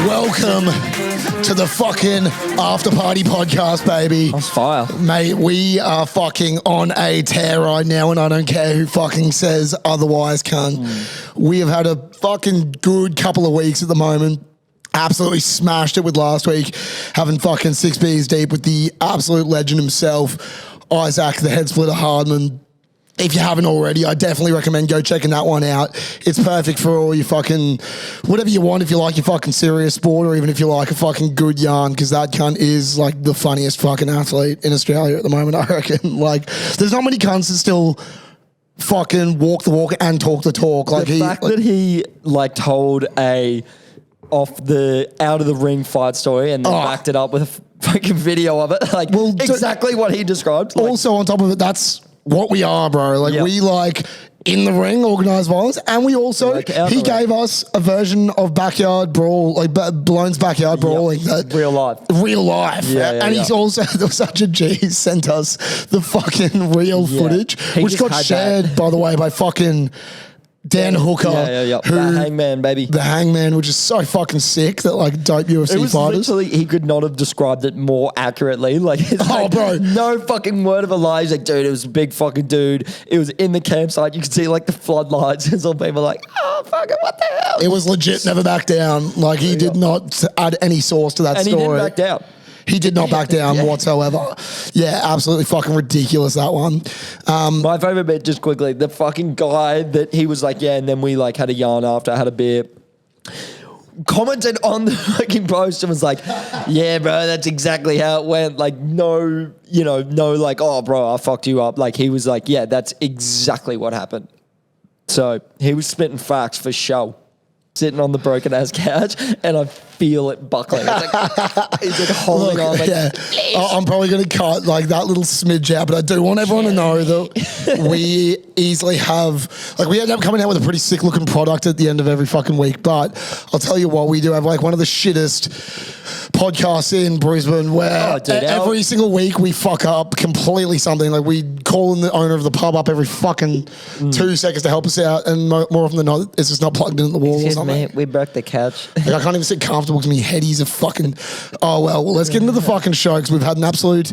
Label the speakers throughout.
Speaker 1: Welcome to the fucking after party podcast, baby.
Speaker 2: That's fire.
Speaker 1: Mate, we are fucking on a tear right now, and I don't care who fucking says otherwise, cunt. We have had a fucking good couple of weeks at the moment. Absolutely smashed it with last week, having fucking 6 beers deep with the absolute legend himself, Isaac, the head splitter Hardman. If you haven't already, I definitely recommend go checking that one out. It's perfect for all your fucking, whatever you want, if you like your fucking serious sport or even if you like a fucking good yarn, because that cunt is like the funniest fucking athlete in Australia at the moment, I reckon. Like, there's not many cunts that still fucking walk the walk and talk the talk. Like
Speaker 2: the fact that he like told a out of the ring fight story and then backed it up with a fucking video of it, like exactly what he described. Like,
Speaker 1: also on top of it, that's what we are, bro. Like, we like in the ring, organised violence, and we also, like he gave us a version of backyard brawl, like Blown's backyard brawling. That,
Speaker 2: real life.
Speaker 1: And he's also, there was such a G, he sent us the fucking real footage, which got shared, by the way, by fucking Dan Hooker.
Speaker 2: Who, the Hangman, baby.
Speaker 1: The Hangman, which is so fucking sick that like dope UFC
Speaker 2: it was
Speaker 1: fighters.
Speaker 2: Literally, he could not have described it more accurately. Like,
Speaker 1: bro.
Speaker 2: No fucking word of a lie. He's like, dude, it was a big fucking dude. It was in the campsite. You could see like the floodlights and some people like, oh, fucking what the hell?
Speaker 1: It was legit, never back down. Like, he did not add any sauce to that story.
Speaker 2: And he didn't back down.
Speaker 1: He did not back down whatsoever. Yeah, absolutely fucking ridiculous, that one.
Speaker 2: My favourite bit, just quickly, the fucking guy that he was like, and then we like had a yarn after, I had a beer, commented on the fucking post and was like, yeah, bro, that's exactly how it went. Like, no, like, oh, bro, I fucked you up. Like, he was like, yeah, that's exactly what happened. So he was spitting facts for show. Sitting on the broken ass couch, and I feel it buckling. It's like, he's like holding on. Like,
Speaker 1: I'm probably going to cut like that little smidge out, but I do want everyone to know that we easily have, like, we end up coming out with a pretty sick looking product at the end of every fucking week. But I'll tell you what, we do have like one of the shittest podcasts in Brisbane where every single week we fuck up completely something. Like, we call in the owner of the pub up every fucking 2 seconds to help us out, and more often than not, it's just not plugged in at the wall or something.
Speaker 2: Man, we broke the couch.
Speaker 1: Like, I can't even sit comfortable because my headies are fucking... Oh, well, let's get into the fucking show because we've had an absolute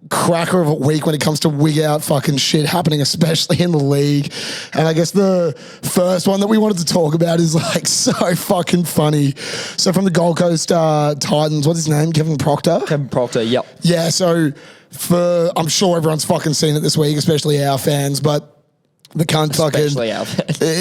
Speaker 1: cracker of a week when it comes to wig out fucking shit happening, especially in the league. And I guess the first one that we wanted to talk about is like so fucking funny. So from the Gold Coast Titans, what's his name? Kevin Proctor?
Speaker 2: Kevin Proctor, yep.
Speaker 1: Yeah, so I'm sure everyone's fucking seen it this week, especially our fans, but the cunt fucking...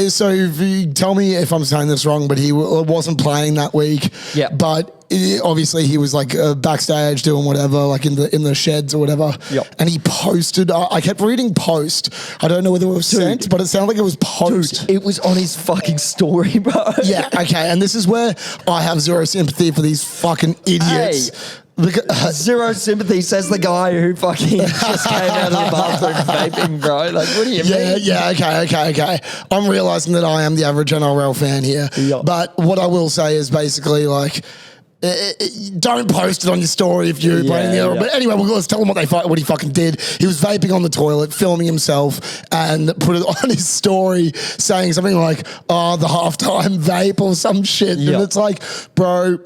Speaker 1: So if you tell me if I'm saying this wrong, but he wasn't playing that week.
Speaker 2: Yeah.
Speaker 1: But obviously he was like backstage doing whatever, like in the sheds or whatever.
Speaker 2: Yep.
Speaker 1: And he posted... I kept reading post. I don't know whether it was sent, but it sounded like it was post.
Speaker 2: Dude, it was on his fucking story, bro.
Speaker 1: Yeah, okay. And this is where I have zero sympathy for these fucking idiots.
Speaker 2: Hey. Zero sympathy, says the guy who fucking just came out of the bathroom vaping, bro. Like, what do you mean?
Speaker 1: Yeah, okay. I'm realising that I am the average NRL fan here.
Speaker 2: Yep.
Speaker 1: But what I will say is basically like, don't post it on your story if you're playing the NRL. But anyway, let's tell him what he fucking did. He was vaping on the toilet, filming himself, and put it on his story saying something like, oh, the halftime vape or some shit.
Speaker 2: Yep.
Speaker 1: And it's like, bro...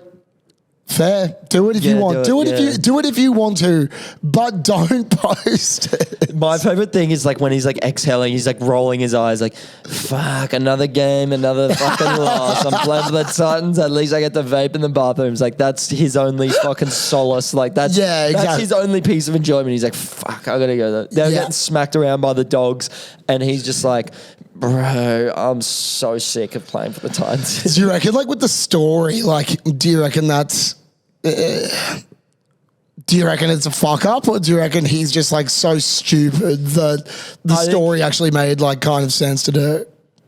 Speaker 1: Fair. Do it if you want. Do it if you want to, but don't post it.
Speaker 2: My favorite thing is like when he's like exhaling, he's like rolling his eyes, like, fuck, another game, another fucking loss. I'm playing for the Titans. At least I get to vape in the bathrooms. Like that's his only fucking solace. Like that's his only piece of enjoyment. He's like, fuck, I gotta go. They're getting smacked around by the dogs, and he's just like, bro, I'm so sick of playing for the Titans.
Speaker 1: Do you reckon, like, with the story, like, do you reckon that's... do you reckon it's a fuck up, or do you reckon he's just, like, so stupid that the story actually made, like, kind of sense to do?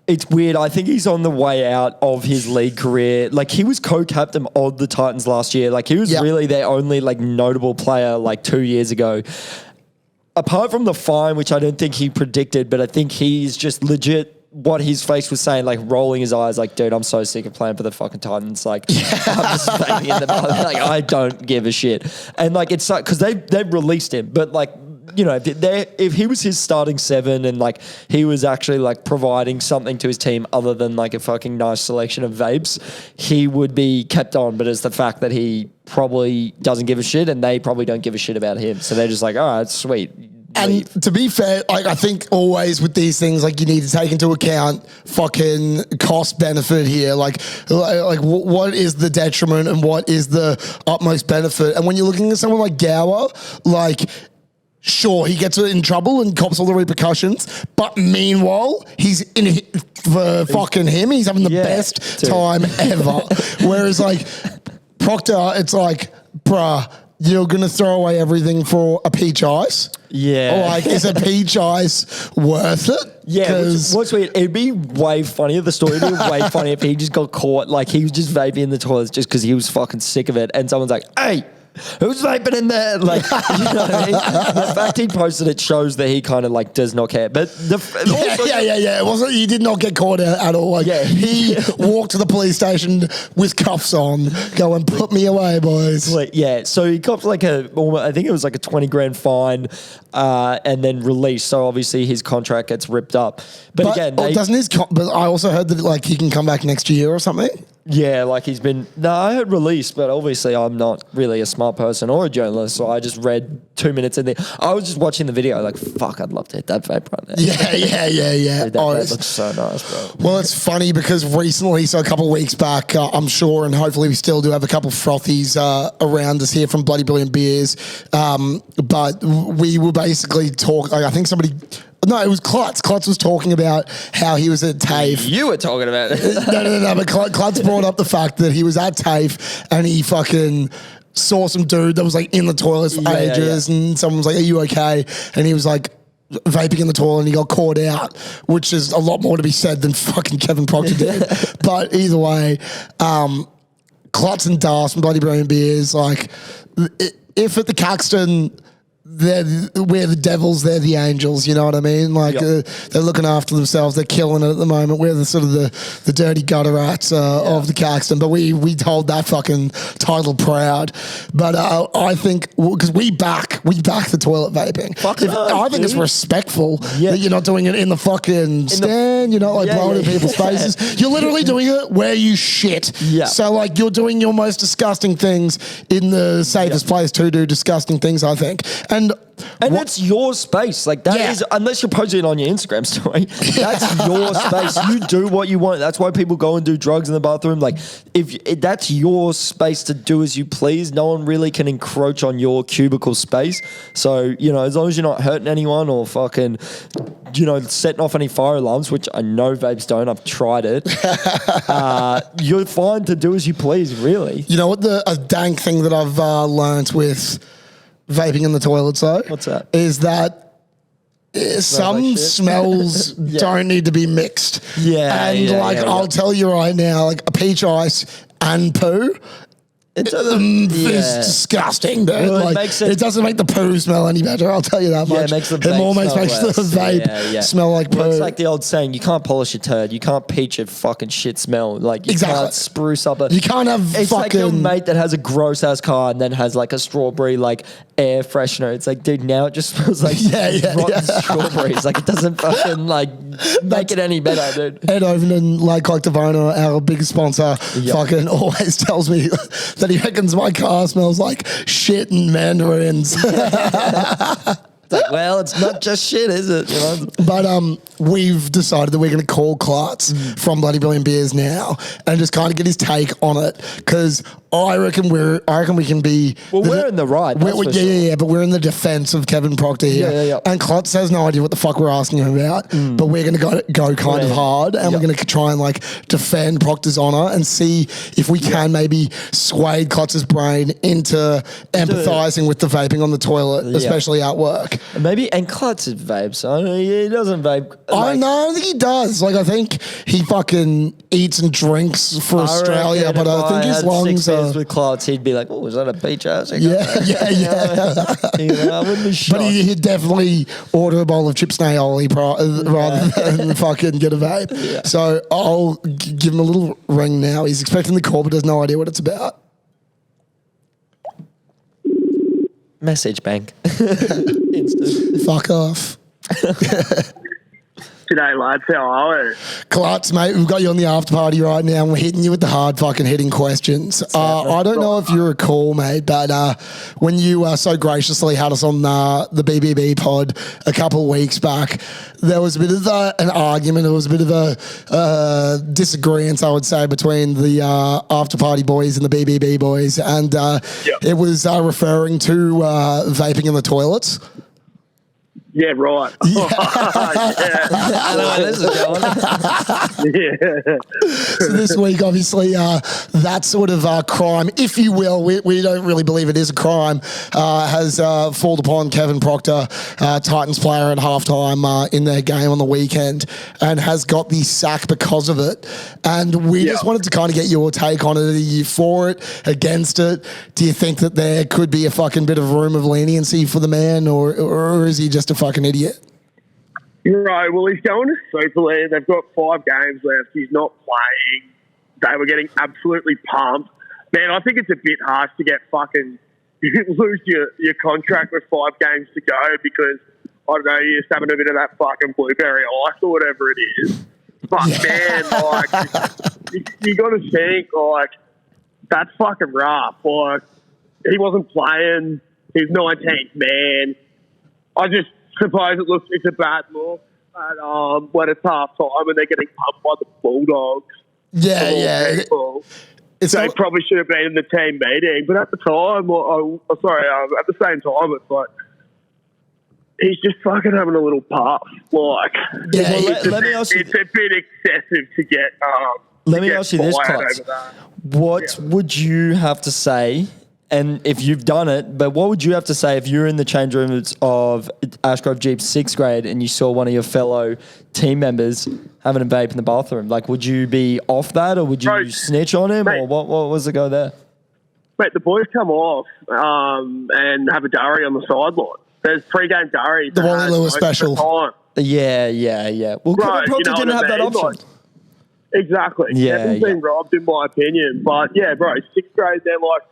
Speaker 2: It's weird. I think he's on the way out of his league career. Like, he was co-captain of the Titans last year. Like, he was really their only, like, notable player, like, 2 years ago. Apart from the fine, which I don't think he predicted, but I think he's just legit what his face was saying, like rolling his eyes, like, dude, I'm so sick of playing for the fucking Titans. Like, I'm just banging in the like, I don't give a shit. And like, it's like, because they've released him, but like, you know, if he was his starting seven and like he was actually like providing something to his team other than like a fucking nice selection of vapes, he would be kept on. But it's the fact that he probably doesn't give a shit and they probably don't give a shit about him. So they're just like, all right, sweet.
Speaker 1: And to be fair, like, I think always with these things, like, you need to take into account fucking cost benefit here. Like what is the detriment and what is the utmost benefit? And when you're looking at someone like Gower, like, sure, he gets in trouble and cops all the repercussions, but meanwhile, he's in for fucking him. He's having the best time ever. Whereas, like, Proctor, it's like, bruh, you're going to throw away everything for a peach ice?
Speaker 2: Yeah.
Speaker 1: Or like, is a peach ice worth it?
Speaker 2: Yeah, what's weird, it'd be way funnier, the story would be way funnier if he just got caught, like he was just vaping in the toilets just because he was fucking sick of it, and someone's like, hey, who's vaping in there? Like, you know what I mean? The fact he posted it shows that he kind of like does not care. But
Speaker 1: It wasn't. He did not get caught out at all. Like, he walked to the police station with cuffs on, going, "Put me away, boys."
Speaker 2: Like, yeah. So he copped like I think it was like a 20 grand fine, and then released. So obviously his contract gets ripped up. But again,
Speaker 1: doesn't his? But I also heard that like he can come back next year or something.
Speaker 2: Yeah, like he's been... No, I heard released, but obviously I'm not really a smart person or a journalist, so I just read 2 minutes in there. I was just watching the video, like, fuck, I'd love to hit that vape right now.
Speaker 1: Yeah.
Speaker 2: Dude, that vape looks so nice, bro.
Speaker 1: Well, it's funny because recently, so a couple of weeks back, I'm sure, and hopefully we still do have a couple of frothies around us here from Bloody Brilliant Beers, but we were basically talking... I think somebody... No, it was Klutz. Klutz was talking about how he was at TAFE.
Speaker 2: You were talking about it.
Speaker 1: No. But Klutz brought up the fact that he was at TAFE and he fucking saw some dude that was like in the toilets for ages, and someone was like, "Are you okay?" And he was like vaping in the toilet and he got caught out, which is a lot more to be said than fucking Kevin Proctor did. But either way, Klutz and Das from Bloody Brilliant Beers, like, if at the Caxton... we're the devils, they're the angels, you know what I mean? Like, they're looking after themselves, they're killing it at the moment. We're the sort of the dirty gutter rats of the Caxton, but we hold that fucking title proud. But I think, because we back the toilet vaping. I think it's respectful that you're not doing it in the fucking stand, you're not like blowing in people's faces. You're literally doing it where you shit. Yeah. So like, you're doing your most disgusting things in the safest place to do disgusting things, I think. And
Speaker 2: that's your space. Like, that is, unless you're posting it on your Instagram story, that's your space. You do what you want. That's why people go and do drugs in the bathroom. Like, if that's your space to do as you please, no one really can encroach on your cubicle space. So, you know, as long as you're not hurting anyone or fucking, you know, setting off any fire alarms, which I know vapes don't, I've tried it, you're fine to do as you please, really.
Speaker 1: You know what, a dank thing that I've learnt with vaping in the toilets, though?
Speaker 2: What's that?
Speaker 1: Is that some smells don't need to be mixed. I'll tell you right now, like a peach ice and poo, it's disgusting, dude. Well, like, it doesn't make the poo smell any better, I'll tell you that much.
Speaker 2: It makes the vape
Speaker 1: smell like poo.
Speaker 2: Well, it's like the old saying, you can't polish a turd, you can't peach a fucking shit smell. Like, you can't spruce up
Speaker 1: you can't have
Speaker 2: it's
Speaker 1: fucking...
Speaker 2: like your mate that has a gross ass car and then has like a strawberry like air freshener. It's like, dude, now it just smells like rotten strawberries. Like, it doesn't fucking like make it any better, dude.
Speaker 1: Ed Overton, like Devona, our big sponsor, fucking always tells me that he reckons my car smells like shit and mandarins.
Speaker 2: It's like, well, it's not just shit, is it? You know?
Speaker 1: But we've decided that we're going to call Klutz from Bloody Brilliant Beers now and just kind of get his take on it, because I reckon we can be.
Speaker 2: Well, we're in the right.
Speaker 1: Yeah, but we're in the defense of Kevin Proctor here.
Speaker 2: Yeah.
Speaker 1: And Klutz has no idea what the fuck we're asking him about, but we're going to go kind of hard, and we're going to try and like defend Proctor's honor and see if we can maybe sway Klutz's brain into empathizing with the vaping on the toilet, especially at work.
Speaker 2: And Klutz vapes. So he doesn't vape.
Speaker 1: I don't think he does. Like, I think he fucking eats and drinks for Australia, but I think his lungs are.
Speaker 2: With Klutz, he'd be like, "Oh, is that a beach house?"
Speaker 1: Yeah.
Speaker 2: I wouldn't be shocked.
Speaker 1: But he'd definitely order a bowl of chips and aioli rather than fucking get a vape. Yeah. So I'll give him a little ring now. He's expecting the call, but has no idea what it's about.
Speaker 2: Message bank. Instant.
Speaker 1: Fuck off.
Speaker 3: G'day, lads. How are we?
Speaker 1: Klutz, mate, we've got you on the after party right now, and we're hitting you with the hard fucking hitting questions. I don't know if you recall, mate, but when you so graciously had us on the BBB pod a couple of weeks back, there was a bit of an argument. There was a bit of a disagreement, I would say, between the after party boys and the BBB boys, and it was referring to vaping in the toilets.
Speaker 3: Yeah, right.
Speaker 2: I know where this is going.
Speaker 1: So this week, obviously, that sort of crime, if you will, we don't really believe it is a crime, has fallen upon Kevin Proctor, Titans player at halftime in their game on the weekend, and has got the sack because of it. And we just wanted to kind of get your take on it. Are you for it, against it? Do you think that there could be a fucking bit of room of leniency for the man, or is he just a fucking idiot?
Speaker 3: Right, well, he's going to Super League. They've got 5 games left. He's not playing. They were getting absolutely pumped. Man, I think it's a bit harsh to get fucking lose your contract with 5 games to go because, I don't know, you're just having a bit of that fucking blueberry ice or whatever it is. But, man, like, you got to think, like, that's fucking rough. Like, he wasn't playing. He's 19th man. I just suppose it's a bad look at, when it's half time and they're getting pumped by the Bulldogs.
Speaker 1: Yeah.
Speaker 3: So he probably should have been in the team meeting, but at the time, at the same time, it's like he's just fucking having a little puff. Like, it's a bit excessive to get.
Speaker 2: Let me ask you this, Klutz. What would you have to say? And if you've done it, but what would you have to say if you're in the change rooms of Ashgrove Jeep's 6th grade and you saw one of your fellow team members having a vape in the bathroom? Like, would you be off that, or would you snitch on him, or what was the go there?
Speaker 3: Mate, the boys come off and have a durry on the sideline. There's 3-game durry.
Speaker 1: The Wally Lewis special.
Speaker 2: Yeah. Well, Kevin Proctor didn't have that option.
Speaker 3: Like, exactly. Kevin's been robbed, in my opinion. But, yeah, bro, 6th grade, they're like,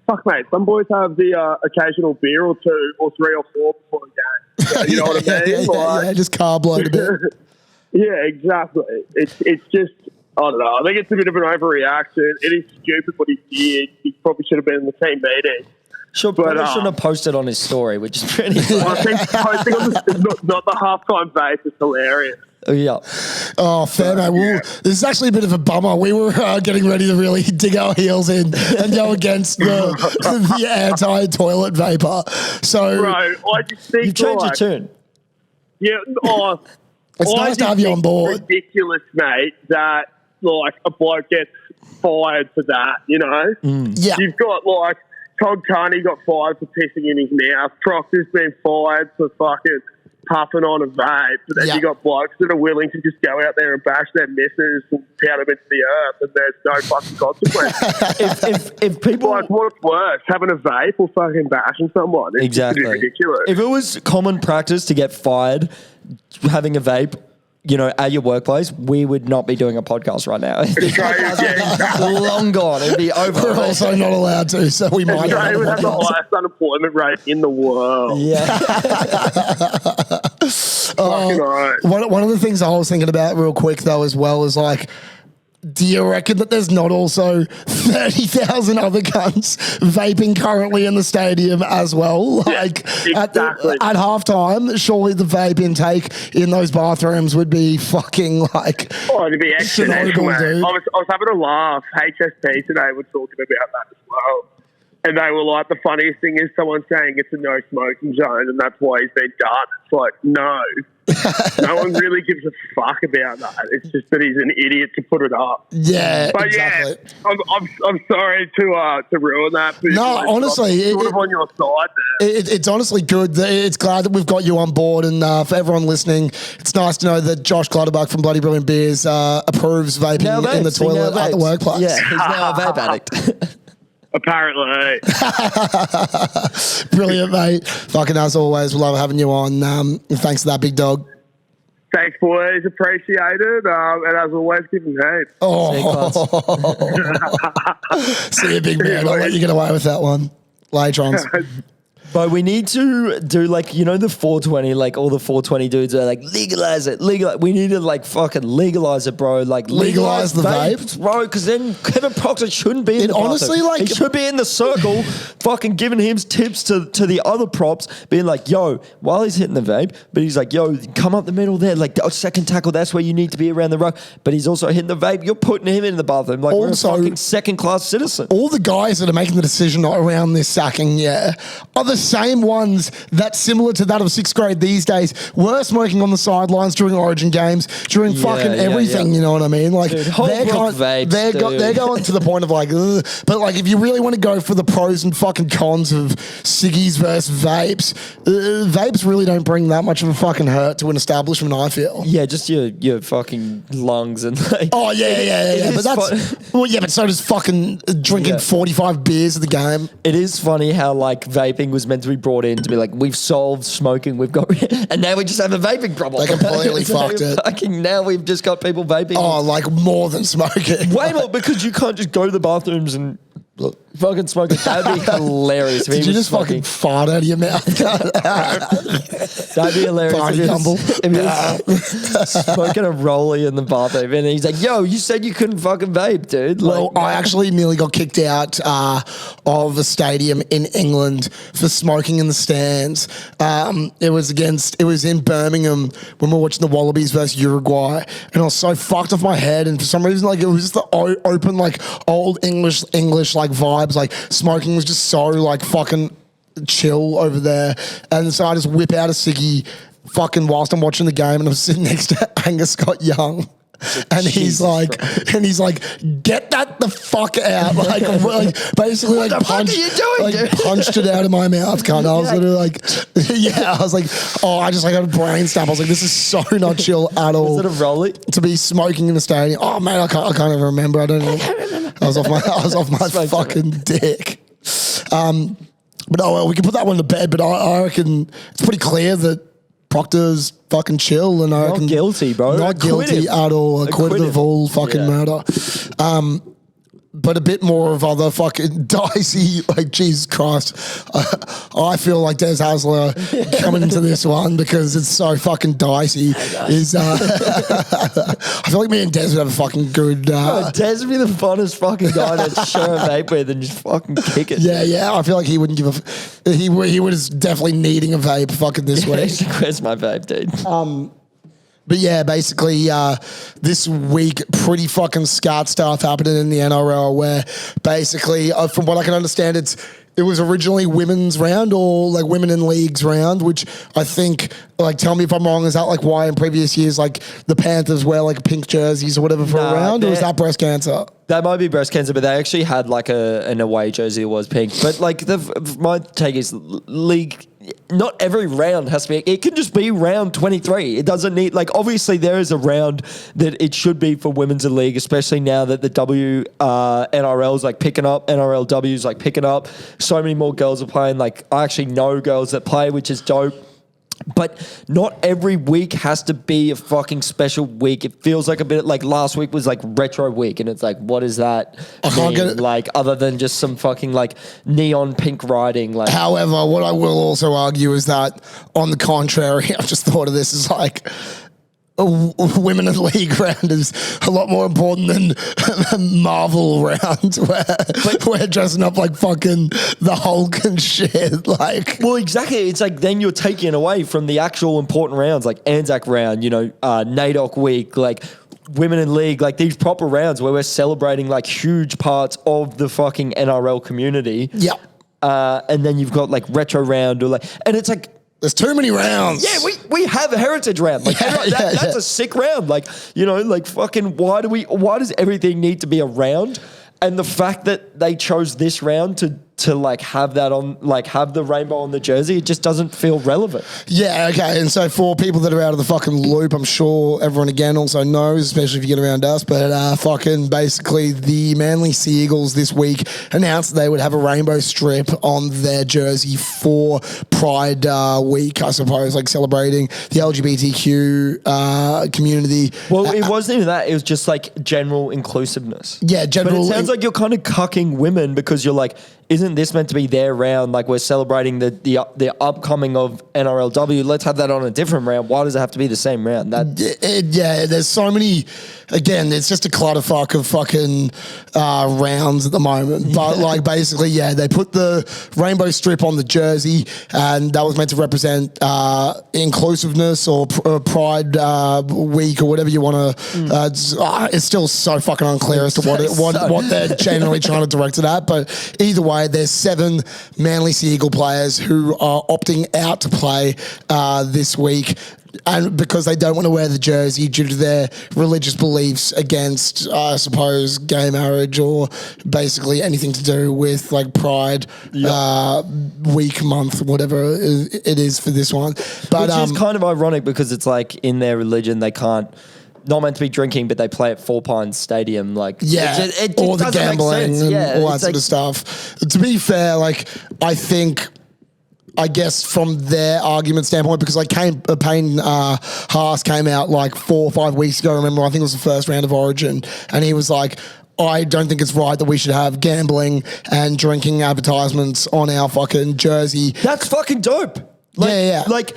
Speaker 3: fuck, mate, some boys have the occasional beer or 2 or 3 or 4 before a game. So, you know what I mean?
Speaker 1: Yeah, just carb load a bit.
Speaker 3: Yeah, exactly. It's just, I don't know. I think it's a bit of an overreaction. It is stupid what he did. He probably should have been in the team meeting.
Speaker 2: Probably shouldn't have posted on his story, which is pretty funny.
Speaker 3: I think posting on not the halftime vape is hilarious.
Speaker 2: Yeah.
Speaker 1: Oh, fair, mate. Well, this is actually a bit of a bummer. We were getting ready to really dig our heels in and go against the anti-toilet vapor. So,
Speaker 3: bro, I just think
Speaker 2: you changed your tune.
Speaker 3: Yeah.
Speaker 1: It's nice to have you on board.
Speaker 3: It's ridiculous, mate, that like a bloke gets fired for that. You know.
Speaker 1: Yeah.
Speaker 3: You've got like Todd Carney got fired for pissing in his mouth. Proctor's been fired for fucking puffing on a vape, but then you got blokes that are willing to just go out there and bash their missus and pound them into the earth, and there's no fucking consequence.
Speaker 2: if people
Speaker 3: like, what's worse, having a vape or fucking bashing someone? It's
Speaker 2: exactly
Speaker 3: ridiculous.
Speaker 2: If it was common practice to get fired having a vape, at your workplace, we would not be doing a podcast right now. The podcast would be long gone. It'd be over.
Speaker 1: We're also not allowed to, so we might
Speaker 3: Australia would have the highest unemployment rate in the world.
Speaker 2: Yeah.
Speaker 3: Fucking right.
Speaker 1: One of the things I was thinking about real quick though as well is like, do you reckon that there's not also 30,000 other cunts vaping currently in the stadium as well? Like
Speaker 3: exactly.
Speaker 1: at halftime, surely the vape intake in those bathrooms would be fucking like.
Speaker 3: Oh, it'd be excellent.
Speaker 1: Chernobyl,
Speaker 3: I
Speaker 1: dude.
Speaker 3: was having a laugh. HSP today were talking about that as well. And they were like, the funniest thing is someone saying it's a no smoking zone and that's why he's been done. It's like, no. No one really gives a fuck about that. It's just that he's an idiot to put it up.
Speaker 1: Yeah,
Speaker 3: but
Speaker 1: exactly.
Speaker 3: yeah, I'm sorry to ruin that. But
Speaker 1: No, honestly,
Speaker 3: I'm sort of on your side there.
Speaker 1: It's honestly good. It's glad that we've got you on board, and for everyone listening, it's nice to know that Josh Clutterbuck from Bloody Brilliant Beers approves vaping in the toilet at the workplace.
Speaker 2: Yeah, he's now a vape addict.
Speaker 3: Apparently.
Speaker 1: Brilliant, mate. Fucking as always, we love having you on. Thanks for that, big dog.
Speaker 3: Thanks, boys. Appreciate it. And as always, give them heaps.
Speaker 1: Oh, see you, big man. I'll let you get away with that one. Latrons.
Speaker 2: But we need to do the 420, all the 420 dudes are like, legalize it, legalize. We need to fucking legalize it, bro.
Speaker 1: Legalize the vape,
Speaker 2: bro. Because then Kevin Proctor shouldn't be in the
Speaker 1: honestly,
Speaker 2: he should be in the circle, fucking giving him tips to the other props, being like, yo, while he's hitting the vape, but he's like, yo, come up the middle there, second tackle. That's where you need to be around the row. But he's also hitting the vape. You're putting him in the bathroom like
Speaker 1: also,
Speaker 2: we're a fucking second class citizen.
Speaker 1: All the guys that are making the decision around this sacking, are the same ones that, similar to that of sixth grade these days, were smoking on the sidelines during Origin games, during fucking everything. You know what I mean? Like,
Speaker 2: dude,
Speaker 1: they're going to the point of ugh. But if you really want to go for the pros and fucking cons of ciggies versus vapes, vapes really don't bring that much of a fucking hurt to an establishment, I feel.
Speaker 2: Yeah, just your fucking lungs and
Speaker 1: Oh yeah. But but so does fucking drinking 45 beers at the game.
Speaker 2: It is funny how vaping was meant to be brought in to be we've solved smoking, we've got, and now we just have a vaping problem.
Speaker 1: They completely fucked it.
Speaker 2: Fucking now we've just got people vaping.
Speaker 1: Oh, more than smoking.
Speaker 2: Way more, because you can't just go to the bathrooms and fucking smoke it. That'd be hilarious.
Speaker 1: Did you just fucking fart out of your mouth?
Speaker 2: That'd be hilarious.
Speaker 1: Party humble.
Speaker 2: Smoking a rollie in the bathroom, and he's like, "Yo, you said you couldn't fucking vape, dude."
Speaker 1: Well, I actually nearly got kicked out of a stadium in England for smoking in the stands. It was in Birmingham when we were watching the Wallabies versus Uruguay, and I was so fucked off my head, and for some reason, it was just the open, old English vibes. Smoking was just so fucking chill over there, and so I just whip out a ciggy fucking whilst I'm watching the game, and I'm sitting next to Angus Scott Young. And he's like, get that the fuck out. Basically,
Speaker 2: what the fuck are you doing, dude?
Speaker 1: Punched it out of my mouth, cunt. I was literally I was like, oh, I got a brain stamp. I was like, this is so not chill at all.
Speaker 2: Was it a rollie?
Speaker 1: To be smoking in the stadium. Oh, man, I can't even remember. I don't know. I was off my fucking dick. But we can put that one to bed, but I reckon it's pretty clear that Proctor's fucking chill, and I reckon
Speaker 2: not guilty, bro.
Speaker 1: Not guilty at all. Acquitted of all fucking murder. But a bit more of other fucking dicey, Jesus Christ. I feel like Des Hasler coming into this one because it's so fucking dicey. I feel like me and Des would have a fucking good...
Speaker 2: Des would be the funnest fucking guy to share a vape with and just fucking kick it.
Speaker 1: Yeah. I feel like he wouldn't give a... He was definitely needing a vape fucking this week.
Speaker 2: Where's my vape, dude?
Speaker 1: But yeah, basically this week, pretty fucking scat stuff happening in the NRL where basically, from what I can understand, it was originally women's round or women in leagues round, which I think, tell me if I'm wrong, is that why in previous years, the Panthers wear pink jerseys or whatever for a round, or is that breast cancer?
Speaker 2: That might be breast cancer, but they actually had an away jersey that was pink. But my take is league, not every round has to be, it can just be round 23. It doesn't need, obviously there is a round that it should be for women's league, especially now that the NRL's picking up, NRLW's picking up. So many more girls are playing. I actually know girls that play, which is dope. But not every week has to be a fucking special week. It feels like a bit like last week was like retro week, and it's like, what is that?
Speaker 1: I can't get it.
Speaker 2: Like other than just some fucking like neon pink writing. Like,
Speaker 1: However, what I will also argue is that, on the contrary, I've just thought of this as like, women in league round is a lot more important than Marvel round where we're dressing up like fucking the Hulk and shit. Like,
Speaker 2: well, exactly. It's like then you're taking away from the actual important rounds, like Anzac round, NAIDOC week, like women in league, like these proper rounds where we're celebrating like huge parts of the fucking NRL community.
Speaker 1: Yeah.
Speaker 2: And then you've got like retro round and it's like,
Speaker 1: there's too many rounds.
Speaker 2: Yeah, we have a heritage round. Like that's a sick round. Like, fucking why does everything need to be a round? And the fact that they chose this round to like have that on, like have the rainbow on the jersey, it just doesn't feel relevant.
Speaker 1: Yeah, okay. And so for people that are out of the fucking loop, I'm sure everyone again also knows, especially if you get around us, but fucking basically the Manly Sea Eagles this week announced they would have a rainbow strip on their jersey for Pride Week, I suppose, like celebrating the LGBTQ community.
Speaker 2: Well, it wasn't even that. It was just like general inclusiveness.
Speaker 1: Yeah, general.
Speaker 2: But it sounds like you're kind of cucking women because you're like, isn't this meant to be their round? Like we're celebrating the upcoming of NRLW. Let's have that on a different round. Why does it have to be the same round?
Speaker 1: Yeah, there's so many. Again, it's just a clutterfuck of fucking rounds at the moment. But like basically, yeah, they put the rainbow strip on the jersey, and that was meant to represent inclusiveness or Pride Week or whatever you want to. It's still so fucking unclear as to what they're generally trying to direct it at. But either way, there's 7 Manly Sea Eagle players who are opting out to play this week. And because they don't want to wear the jersey due to their religious beliefs against, I suppose, gay marriage or basically anything to do with like Pride week, month, whatever it is for this one. But
Speaker 2: which is kind of ironic because it's like in their religion they can't. Not meant to be drinking, but they play at Four Pines Stadium. Like, it
Speaker 1: all the gambling and all that
Speaker 2: like,
Speaker 1: sort of stuff. To be fair, like, I guess from their argument standpoint, because like Payne Haas came out like 4 or 5 weeks ago, remember, I think it was the first round of Origin, and he was like, I don't think it's right that we should have gambling and drinking advertisements on our fucking jersey.
Speaker 2: That's fucking dope. Like,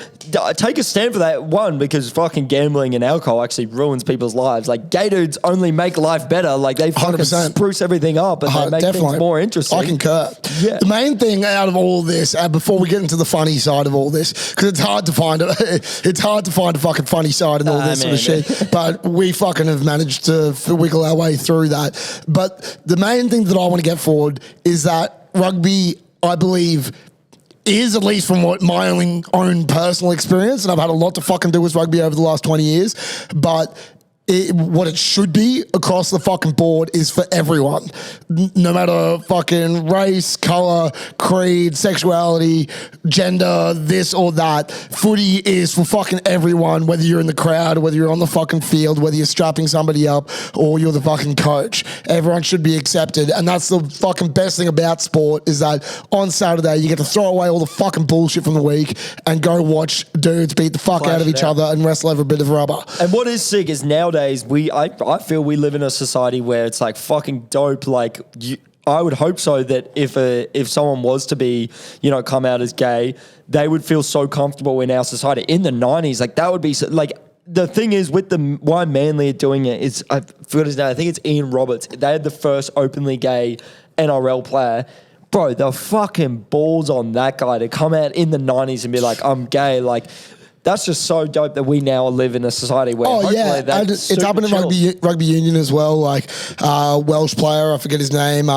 Speaker 2: take a stand for that, one, because fucking gambling and alcohol actually ruins people's lives. Like, gay dudes only make life better. Like, they fucking 100%. Spruce everything up and they make things more interesting.
Speaker 1: I concur.
Speaker 2: Yeah.
Speaker 1: The main thing out of all this, before we get into the funny side of all this, because it's hard to find a fucking funny side and all this sort of shit, but we fucking have managed to wiggle our way through that. But the main thing that I want to get forward is that rugby, I believe, is, at least from what my own personal experience, and I've had a lot to fucking do with rugby over the last 20 years, but what it should be across the fucking board is for everyone. No matter fucking race, colour, creed, sexuality, gender, this or that. Footy is for fucking everyone, whether you're in the crowd, whether you're on the fucking field, whether you're strapping somebody up or you're the fucking coach. Everyone should be accepted. And that's the fucking best thing about sport, is that on Saturday you get to throw away all the fucking bullshit from the week and go watch dudes beat the fuck out of each other and wrestle over a bit of rubber.
Speaker 2: And what is sick is nowadays I feel we live in a society where it's like fucking dope. Like I would hope so that if someone was to be, come out as gay, they would feel so comfortable in our society. In the 90s, like that would be like. The thing is, with why Manly are doing it is, I forgot his name, I think it's Ian Roberts. They had the first openly gay NRL player. Bro, the fucking balls on that guy to come out in the 90s and be like, I'm gay. Like, that's just so dope that we now live in a society where
Speaker 1: it's happened in rugby union as well. Like Welsh player, I forget his name,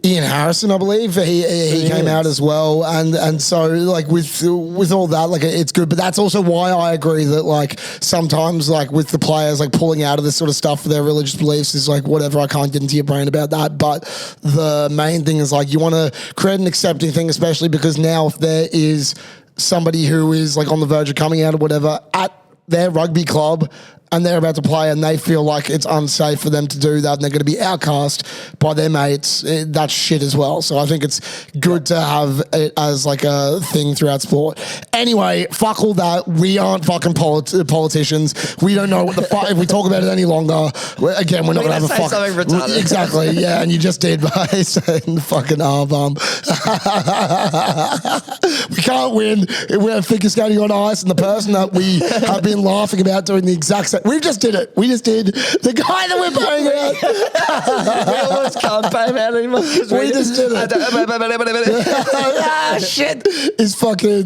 Speaker 1: Ian Harrison, I believe. He came out as well, and so like with all that, like it's good. But that's also why I agree that like sometimes like with the players like pulling out of this sort of stuff for their religious beliefs is like whatever. I can't get into your brain about that. But the main thing is like you want to create an accepting thing, especially because now if there is somebody who is like on the verge of coming out or whatever at their rugby club and they're about to play and they feel like it's unsafe for them to do that and they're going to be outcast by their mates, that's shit as well. So I think it's good to have it as like a thing throughout sport. Anyway, fuck all that. We aren't fucking politicians. We don't know what the fuck. If we talk about it any longer, again, we're not going to have a fuck.
Speaker 2: Something retarded.
Speaker 1: Exactly, yeah, and you just did by saying fucking R-bomb. We can't win. We're figure skating on ice and the person that we have been laughing about doing the exact same. We just did it. We just did the guy that we're paying out.
Speaker 2: We almost can't pay him out anymore.
Speaker 1: We just did it. Shit. Is fucking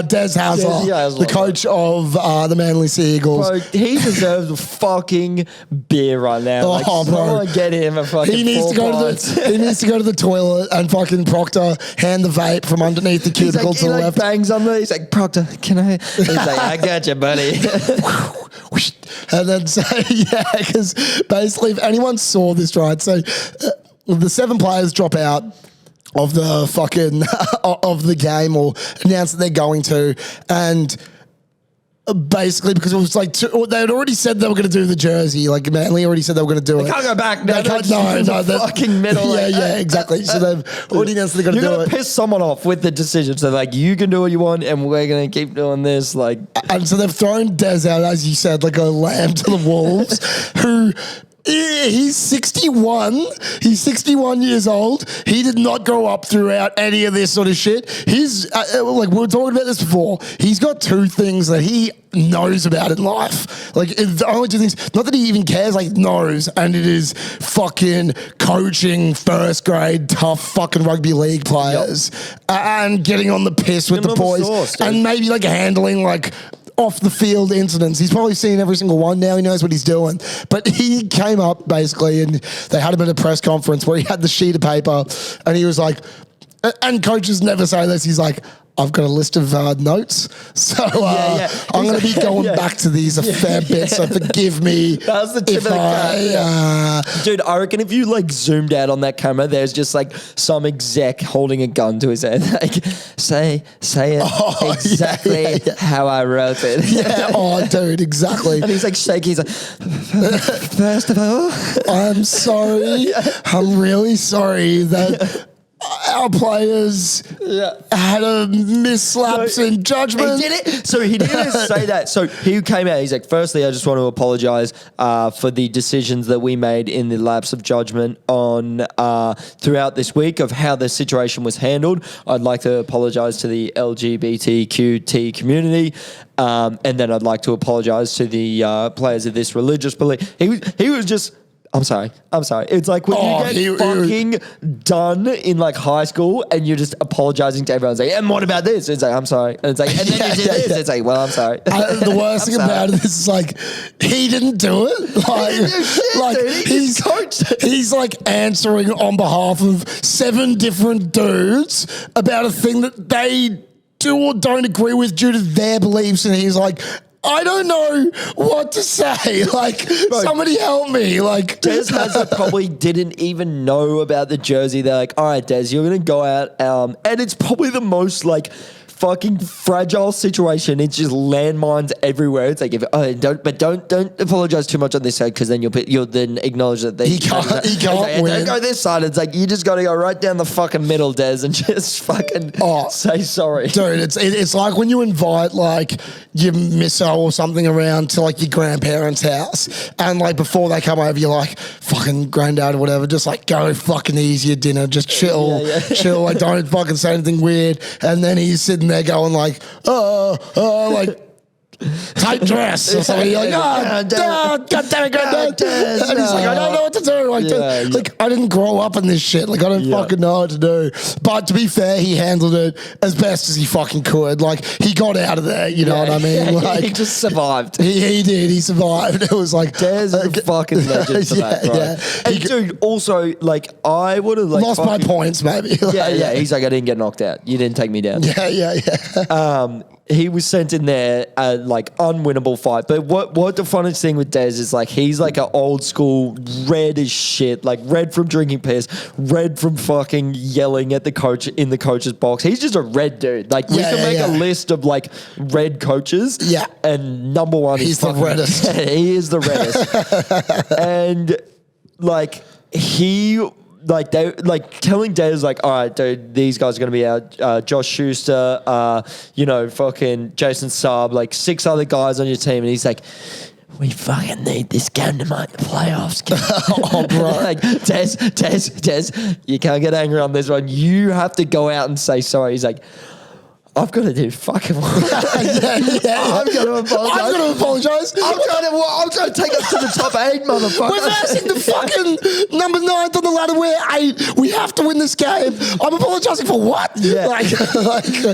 Speaker 1: Des Hazard, the coach of the Manly Sea Eagles.
Speaker 2: Bro, he deserves a fucking beer right now. Like,
Speaker 1: bro.
Speaker 2: Someone get him a fucking
Speaker 1: He needs to go to the toilet and fucking Proctor hand the vape from underneath the cubicle to the left.
Speaker 2: Bangs on there. He's like, Proctor, can I? He's like, I got you, buddy.
Speaker 1: And then because basically if anyone saw this, right, so the 7 players drop out of the fucking of the game or announce that they're going to, and basically because it was like they had already said they were going to do the jersey, like Manly already said they were going to do it.
Speaker 2: They can't go back. No,
Speaker 1: the
Speaker 2: fucking middle.
Speaker 1: Yeah, exactly. So they've already announced they're going to do it.
Speaker 2: You're going to piss someone off with the decision. So like, you can do what you want, and we're going to keep doing this. Like,
Speaker 1: and so they've thrown Des out, as you said, like a lamb to the wolves, who. He's 61. He's 61 years old. He did not grow up throughout any of this sort of shit. He's like we were talking about this before. He's got 2 things that he knows about in life. Like the only 2 things. Not that he even cares. Like knows, and it is fucking coaching first grade tough fucking rugby league players and getting on the piss with the boys and maybe like handling like off the field incidents. He's probably seen every single one now. He knows what he's doing. But he came up basically and they had him at a press conference where he had the sheet of paper and he was like, and coaches never say this, he's like, I've got a list of notes, so I'm going to be going back to these a fair bit, so forgive me.
Speaker 2: That was the tip of the cap. Dude, I reckon if you like zoomed out on that camera, there's just like some exec holding a gun to his head, like, say it exactly how I wrote it.
Speaker 1: Yeah, dude, exactly.
Speaker 2: And he's like shaking, he's like, first of all,
Speaker 1: I'm sorry. I'm really sorry that our players had a mislapse in judgment.
Speaker 2: He did it. So he didn't say that. So he came out. He's like, firstly, I just want to apologise for the decisions that we made in the lapse of judgment on throughout this week of how the situation was handled. I'd like to apologise to the LGBTQT community. And then I'd like to apologise to the players of this religious belief. He was just... I'm sorry. It's like when you get fucking done in like high school and you're just apologizing to everyone. It's like, and what about this? It's like, I'm sorry. And it's like, and then you did this. It's like, well, I'm sorry.
Speaker 1: The worst thing about it is like, he didn't do it. Like,
Speaker 2: he didn't do shit,
Speaker 1: like
Speaker 2: dude. He's coached.
Speaker 1: He's like answering on behalf of 7 different dudes about a thing that they do or don't agree with due to their beliefs. And he's like, I don't know what to say. Like, somebody help me. Like,
Speaker 2: Des Hazard probably didn't even know about the jersey. They're like, all right, Des, you're going to go out. And it's probably the most, like, fucking fragile situation. It's just landmines everywhere. It's like, don't apologize too much on this side because then you'll then acknowledge that
Speaker 1: he can't
Speaker 2: like,
Speaker 1: win.
Speaker 2: Don't go this side. It's like, you just got to go right down the fucking middle, Des, and just fucking say sorry.
Speaker 1: Dude, it's like when you invite like your misso or something around to like your grandparents' house and like before they come over, you're like, fucking granddad or whatever, just like go fucking easy at dinner, just chill, chill. Like don't fucking say anything weird. And then he's sitting there going like, like tight dress or something. You're like, God damn it, granddad. And he's like, I don't know what to do. Like, I didn't grow up in this shit. Like, I don't fucking know what to do. But to be fair, he handled it as best as he fucking could. Like, he got out of there, you know what I mean? Like,
Speaker 2: he just survived.
Speaker 1: He did. He survived. It was like...
Speaker 2: There's a fucking legend for that, bro. Yeah. And dude, also, like, I would have, like...
Speaker 1: Lost my points, maybe.
Speaker 2: Like, He's like, I didn't get knocked out. You didn't take me down.
Speaker 1: Yeah.
Speaker 2: he was sent in there like unwinnable fight. But what the funniest thing with Dez is like he's like an old school red as shit, like red from drinking piss, red from fucking yelling at the coach in the coach's box. He's just a red dude. Like we can make a list of like red coaches. Yeah. And number one
Speaker 1: he's the reddest.
Speaker 2: He is the reddest. And like they telling Dez like, all right, dude, these guys are gonna be out. Josh Schuster, fucking Jason Saab, like 6 other guys on your team, and he's like, we fucking need this game to make the playoffs.
Speaker 1: Oh, bro.
Speaker 2: Like, Des, you can't get angry on this one. You have to go out and say sorry. He's like, I've got to do fucking what? I'm going to apologise. I'm trying to take us to the top 8, motherfucker.
Speaker 1: We're versing the fucking number 9th on the ladder. We're 8. We have to win this game. I'm apologising for what?
Speaker 2: Yeah. Like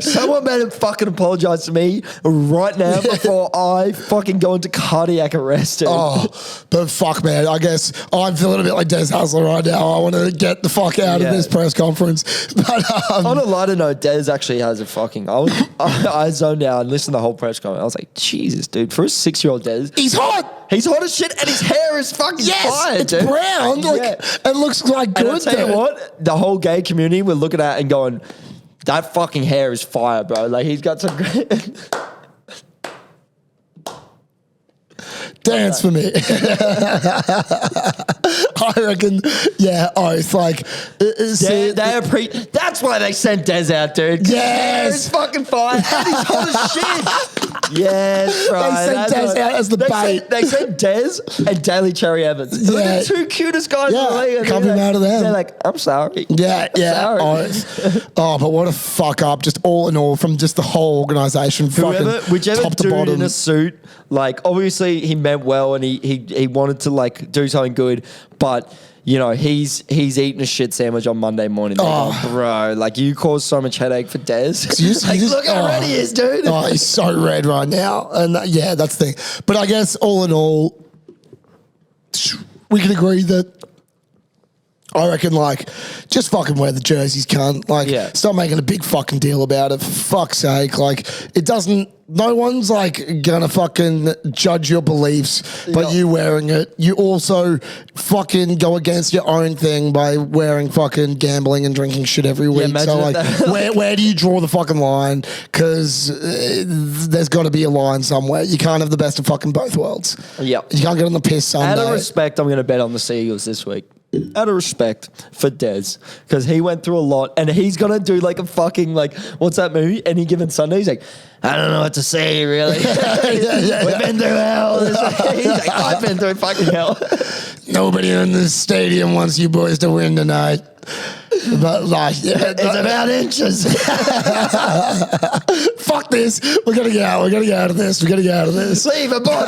Speaker 2: someone better fucking apologise to me right now before I fucking go into cardiac arrest. Dude.
Speaker 1: Oh, but fuck, man. I guess I'm feeling a bit like Des Hasler right now. I want to get the fuck out of this press conference. But
Speaker 2: on a lighter note, Des actually has a fucking... I zoned out and listened to the whole press conference. I was like, Jesus, dude, for a 6-year-old Des.
Speaker 1: He's hot.
Speaker 2: He's hot as shit and his hair is fucking fire,
Speaker 1: it's
Speaker 2: dude.
Speaker 1: brown. It looks like good.
Speaker 2: And I'll tell you what, the whole gay community were looking at it and going, that fucking hair is fire, bro. Like, he's got some great...
Speaker 1: Dance for me. I reckon, oath. Like,
Speaker 2: that's why they sent Des out, dude.
Speaker 1: Yes.
Speaker 2: It's fucking fire. And he's hot as shit. Yes, bro.
Speaker 1: They sent Des out as the bait.
Speaker 2: They sent Des and Daly Cherry Evans. They're the 2 cutest guys in the league.
Speaker 1: Can't be mad at them.
Speaker 2: They're like, I'm sorry.
Speaker 1: Yeah.
Speaker 2: Sorry.
Speaker 1: But what a fuck up, just all in all, from just the whole organisation.
Speaker 2: Whichever
Speaker 1: top to
Speaker 2: dude
Speaker 1: bottom.
Speaker 2: in a suit, like, obviously he meant well and he wanted to, like, do something good, but... You know, he's eating a shit sandwich on Monday morning. Bro, like, you caused so much headache for Des. Look how red he is, dude.
Speaker 1: Oh, he's so red right now. And that's the thing. But I guess all in all, we can agree that I reckon, like, just fucking wear the jerseys, cunt. Like, stop making a big fucking deal about it. For fuck's sake. Like, it doesn't... No one's, like, gonna fucking judge your beliefs by you wearing it. You also fucking go against your own thing by wearing fucking gambling and drinking shit every week. So, like, where do you draw the fucking line? Because there's got to be a line somewhere. You can't have the best of fucking both worlds.
Speaker 2: Yep.
Speaker 1: You can't get on the piss Sunday.
Speaker 2: Out of respect, I'm going to bet on the Seagulls this week. Out of respect for Des, because he went through a lot, and he's gonna do like a fucking, like, what's that movie? Any Given Sunday. He's like, I don't know what to say, really. We've been through hell. He's like, I've been through fucking hell.
Speaker 1: Nobody in this stadium wants you boys to win tonight. But like,
Speaker 2: it's about inches.
Speaker 1: Fuck this. We're gonna get out. We're gonna get out of this. We're gonna get out of this.
Speaker 2: Leave it, boy.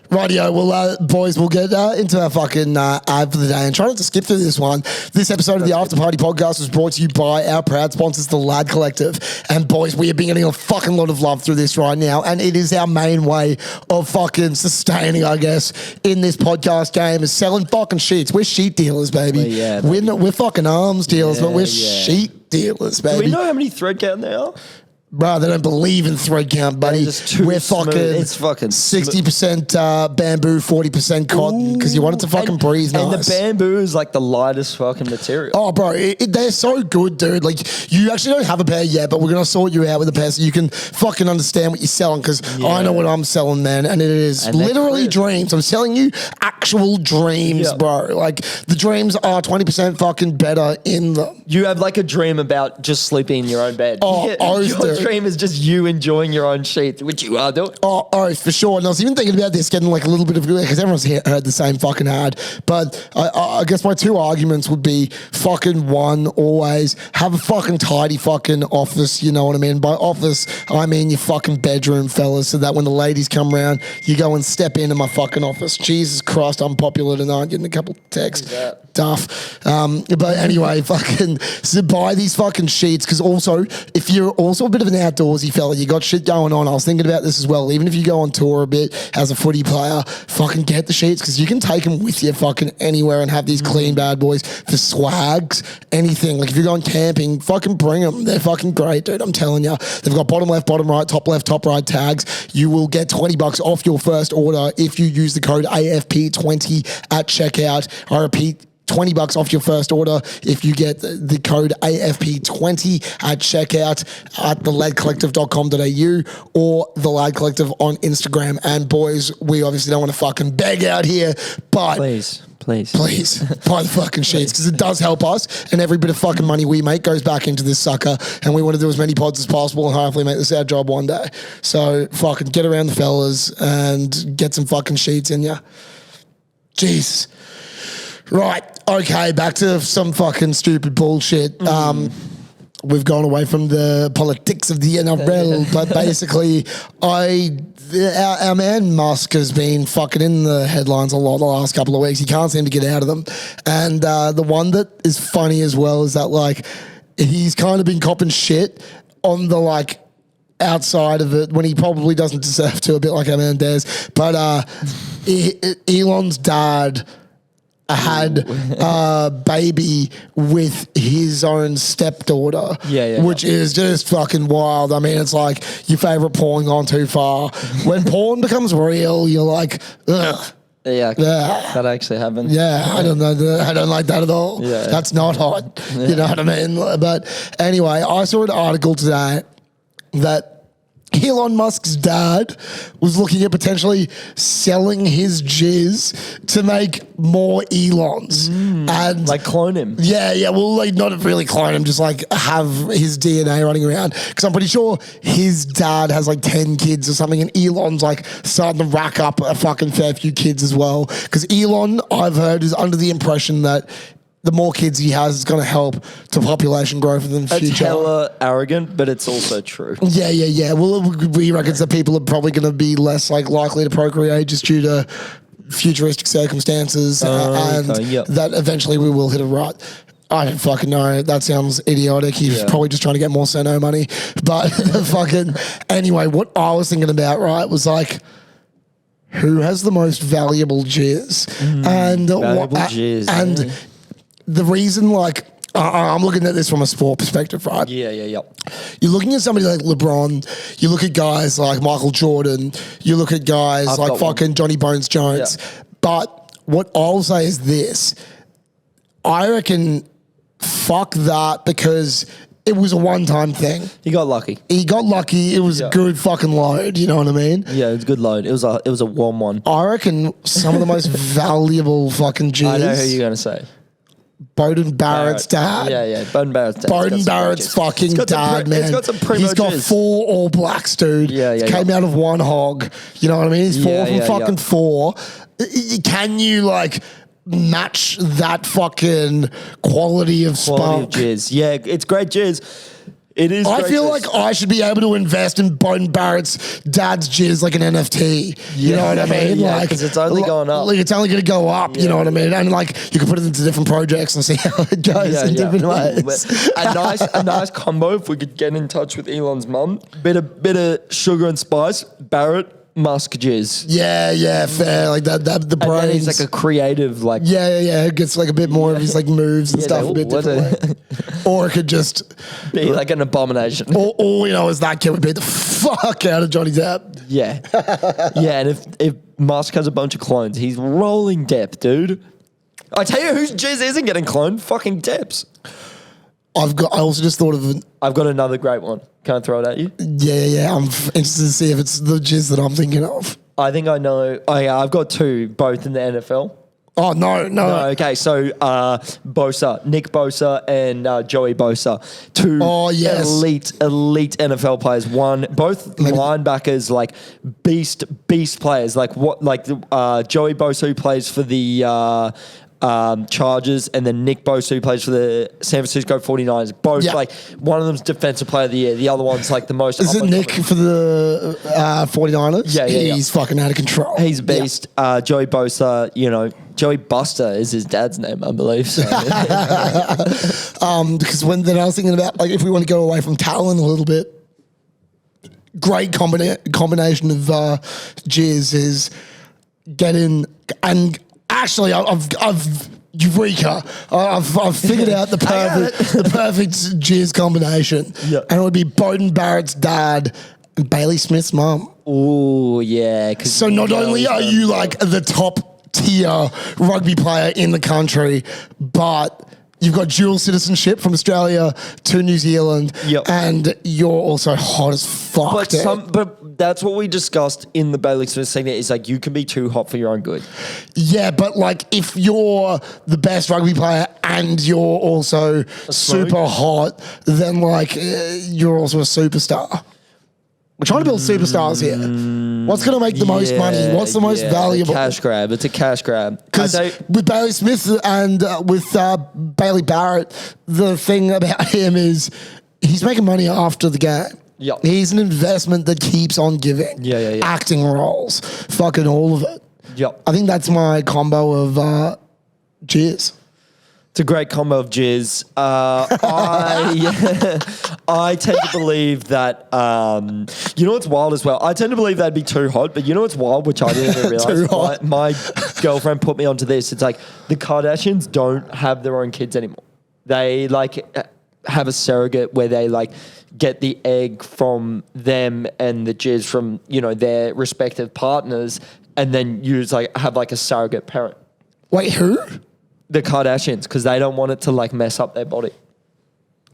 Speaker 1: Rightio, well, boys, we'll get into our fucking ad for the day and try not to skip through this one. This episode of the After Party Podcast was brought to you by our proud sponsors, the Lad Collective. And boys, we have been getting a fucking lot of love through this right now, and it is our main way of fucking sustaining, I guess, in this podcast game, is selling fucking sheets. We're sheet dealers, baby. We're fucking arms dealers, but we're sheet dealers, baby.
Speaker 2: Do we know how many thread count there are?
Speaker 1: Bro, they don't believe in thread count, buddy. We're fucking...
Speaker 2: It's fucking...
Speaker 1: 60% bamboo, 40% cotton, because you want it to fucking breathe nice.
Speaker 2: And the bamboo is like the lightest fucking material.
Speaker 1: Oh, bro, they're so good, dude. Like, you actually don't have a pair yet, but we're going to sort you out with a pair so you can fucking understand what you're selling, because I know what I'm selling, man, and it is literally dreams. I'm selling you actual dreams, bro. Like, the dreams are 20% fucking better in them.
Speaker 2: You have like a dream about just sleeping in your own bed. Your dream is just you enjoying your own sheets, which you are doing.
Speaker 1: Oh, for sure. And I was even thinking about this, getting like a little bit of, because everyone's heard the same fucking ad. But I guess my 2 arguments would be fucking 1, always have a fucking tidy fucking office. You know what I mean? By office, I mean your fucking bedroom, fellas, so that when the ladies come around, you go and step into my fucking office. Jesus Christ, I'm popular tonight. Getting a couple of texts. Duff. But anyway, fucking so buy these fucking sheets because also if you're also a bit of an outdoorsy fella, you got shit going on. I was thinking about this as well. Even if you go on tour a bit as a footy player, fucking get the sheets because you can take them with you fucking anywhere and have these clean bad boys for swags, anything. Like if you're going camping, fucking bring them. They're fucking great, dude. I'm telling you. They've got bottom left, bottom right, top left, top right tags. You will get $20 off your first order if you use the code AFP20 at checkout. I repeat, $20 off your first order if you get the code AFP20 at checkout at theladcollective.com.au or the Lad Collective on Instagram. And boys, we obviously don't want to fucking beg out here, but
Speaker 2: Please
Speaker 1: buy the fucking sheets because it does help us, and every bit of fucking money we make goes back into this sucker, and we want to do as many pods as possible and hopefully make this our job one day. So fucking get around the fellas and get some fucking sheets in ya. Jeez. Right. Okay. Back to some fucking stupid bullshit. We've gone away from the politics of the NRL, but basically, our man Musk has been fucking in the headlines a lot the last couple of weeks. He can't seem to get out of them. And the one that is funny as well is that, like, he's kind of been copping shit on the, like, outside of it when he probably doesn't deserve to, a bit like our man Des. But Elon's dad had a baby with his own stepdaughter, which is just fucking wild. I mean, it's like your favorite porn gone too far. When porn becomes real, you're like, ugh.
Speaker 2: Yeah, that actually happened.
Speaker 1: Yeah, I don't know. I don't like that at all. Yeah. That's not hot. Yeah. You know what I mean? But anyway, I saw an article today that Elon Musk's dad was looking at potentially selling his jizz to make more Elons. And
Speaker 2: like clone him.
Speaker 1: Yeah. Well, like not really clone him, just like have his DNA running around. Because I'm pretty sure his dad has like 10 kids or something, and Elon's like starting to rack up a fucking fair few kids as well. Because Elon, I've heard, is under the impression that the more kids he has, it's going to help to population growth in the future.
Speaker 2: It's hella arrogant, but it's also true.
Speaker 1: Yeah. Well, we reckon that people are probably going to be less like likely to procreate just due to futuristic circumstances, and that eventually we will hit a rut. I don't fucking know. That sounds idiotic. He's probably just trying to get more Seno money. But fucking anyway, what I was thinking about, right, was like, who has the most valuable jizz? And the reason, like, I'm looking at this from a sport perspective, right?
Speaker 2: Yeah.
Speaker 1: You're looking at somebody like LeBron. You look at guys like Michael Jordan. You look at guys like fucking Johnny Bones Jones. Yeah. But what I'll say is this. I reckon fuck that because it was a one-time thing.
Speaker 2: He got lucky.
Speaker 1: It was a good fucking load. You know what I mean?
Speaker 2: Yeah, it was a good load. It was a warm one.
Speaker 1: I reckon some of the most valuable fucking jizz.
Speaker 2: I know who you're going to say.
Speaker 1: Bowden Barrett's dad.
Speaker 2: Yeah. Bowden Barrett's dad.
Speaker 1: Bowden Barrett's fucking dad, man.
Speaker 2: He's got some primo
Speaker 1: He's got
Speaker 2: jizz.
Speaker 1: 4 All Blacks, dude.
Speaker 2: Yeah.
Speaker 1: Came out of one hog. You know what I mean? He's 4 from fucking 4. Can you, like, match that fucking quality of spunk?
Speaker 2: Jizz. Yeah, it's great jizz. It is.
Speaker 1: I feel like I should be able to invest in Bowden Barrett's dad's jizz like an NFT. You know what I mean?
Speaker 2: Yeah,
Speaker 1: like,
Speaker 2: because it's only going up.
Speaker 1: Like, it's only going to go up. You know what I mean? And like you can put it into different projects and see how it goes in different ways.
Speaker 2: A nice combo. If we could get in touch with Elon's mum, bit of sugar and spice. Barrett. Musk jizz.
Speaker 1: Yeah, fair. Like that the brains.
Speaker 2: And he's like a creative, like
Speaker 1: it gets like a bit more of his like moves and stuff a bit different. Or it could just
Speaker 2: be like an abomination.
Speaker 1: All you know is that kid would beat the fuck out of Johnny Depp.
Speaker 2: Yeah. And if Musk has a bunch of clones, he's rolling Depp, dude. I tell you whose jizz isn't getting cloned? Fucking Depp's.
Speaker 1: I also just thought of
Speaker 2: I've got another great one. Can I throw it at you?
Speaker 1: Yeah. I'm interested to see if it's the jizz that I'm thinking of.
Speaker 2: I think I know. Oh, yeah, I've got 2, both in the NFL.
Speaker 1: Oh, no.
Speaker 2: Okay, so Nick Bosa and Joey Bosa. 2 elite NFL players. Both linebackers, like beast players. Like Joey Bosa, who plays for the Chargers, and then Nick Bosa, who plays for the San Francisco 49ers. Both, like, one of them's Defensive Player of the Year. The other one's, like, the most...
Speaker 1: Is it Nick for the 49ers?
Speaker 2: Yeah.
Speaker 1: He's fucking out of control.
Speaker 2: He's a beast. Joey Bosa, Joey Buster is his dad's name, I believe. So.
Speaker 1: Because then I was thinking about, like, if we want to go away from talent a little bit, great combination of jizz is getting... And actually, I've Eureka! I've figured out the perfect jizz combination.
Speaker 2: Yeah.
Speaker 1: And it would be Bowden Barrett's dad and Bailey Smith's mum.
Speaker 2: Oh, yeah.
Speaker 1: So not only are you like the top tier rugby player in the country, but you've got dual citizenship from Australia to New Zealand, and you're also hot as fuck.
Speaker 2: But that's what we discussed in the Bailey Smith segment, is like you can be too hot for your own good.
Speaker 1: Yeah, but like if you're the best rugby player and you're also super hot, then like you're also a superstar. We're trying to build superstars here. What's going to make the most money? What's the most valuable?
Speaker 2: Cash grab. It's a cash grab.
Speaker 1: Because with Bailey Smith and with Bailey Barrett, the thing about him is he's making money after the game.
Speaker 2: Yep.
Speaker 1: He's an investment that keeps on giving.
Speaker 2: Yeah.
Speaker 1: Acting roles. Fucking all of it.
Speaker 2: Yep.
Speaker 1: I think that's my combo of cheers.
Speaker 2: It's a great combo of jizz. I tend to believe that, what's wild as well? I tend to believe that'd be too hot, but you know what's wild, which I didn't even realize?
Speaker 1: Too hot.
Speaker 2: My girlfriend put me onto this. It's like the Kardashians don't have their own kids anymore. They like have a surrogate where they like get the egg from them and the jizz from, their respective partners, and then have like a surrogate parent.
Speaker 1: Wait, who?
Speaker 2: The Kardashians, because they don't want it to like mess up their body.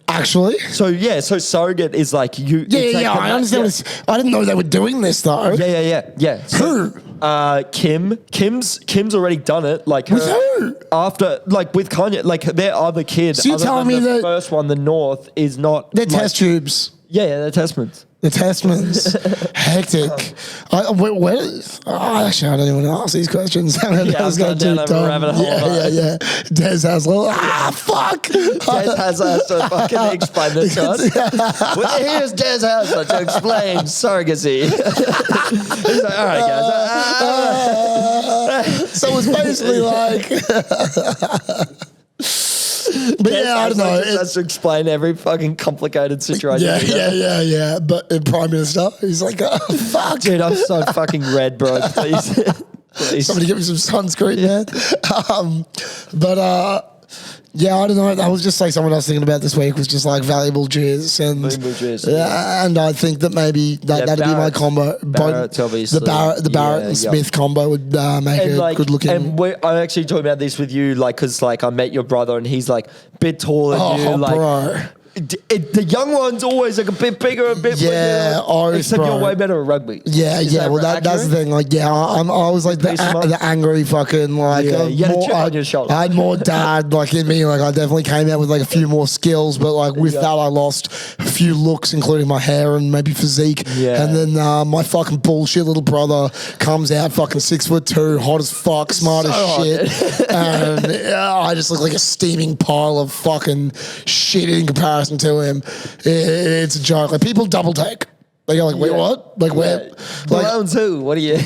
Speaker 1: Actually?
Speaker 2: So surrogate is like you.
Speaker 1: Yeah, I understand. I didn't know they were doing this though.
Speaker 2: Yeah. So,
Speaker 1: who?
Speaker 2: Kim's already done it. Like
Speaker 1: with who?
Speaker 2: After, like with Kanye, like their other kid.
Speaker 1: So you're telling me
Speaker 2: the
Speaker 1: that
Speaker 2: first one, the North, is not.
Speaker 1: They're test tubes.
Speaker 2: Yeah, they're testments.
Speaker 1: The Testmans. Hectic. Actually, I don't even want to ask these questions.
Speaker 2: I was going down over a rabbit hole.
Speaker 1: Yeah. Des Hasler. Fuck.
Speaker 2: Des Hasler to fucking explain this to us. Well, here's Des Hasler to explain surrogacy. He's like, all right, guys.
Speaker 1: So it's basically like... But yeah, I don't know.
Speaker 2: That's to explain every fucking complicated situation.
Speaker 1: Yeah. But the Prime Minister, he's like, oh, fuck.
Speaker 2: Dude, I'm so fucking red, bro. Please.
Speaker 1: Somebody give me some sunscreen, man. Yeah, I don't know. That was just like someone I was thinking about this week was just like valuable jizz. And I think that maybe that'd be my combo.
Speaker 2: Barrett's obviously.
Speaker 1: The Barrett and Smith combo would make a good looking.
Speaker 2: And I actually talked about this with you, like, because like I met your brother and he's like a bit taller than you. Like,
Speaker 1: bro.
Speaker 2: The young one's always like a bit bigger, a bit
Speaker 1: bigger.
Speaker 2: Except you're way better at rugby.
Speaker 1: Yeah. Well, that's the thing. Like, I was like the angry fucking like.
Speaker 2: You had a chip on your shoulder.
Speaker 1: I had more dad like in me. Like, I definitely came out with like a few more skills, but like with that, I lost a few looks, including my hair and maybe physique.
Speaker 2: Yeah.
Speaker 1: And then my fucking bullshit little brother comes out fucking 6'2", hot as fuck, smart as shit, and I just look like a steaming pile of fucking shit in comparison to him. It's a joke. Like, people double take. They go like, wait, what? Like, where?
Speaker 2: Like, round two. What are you?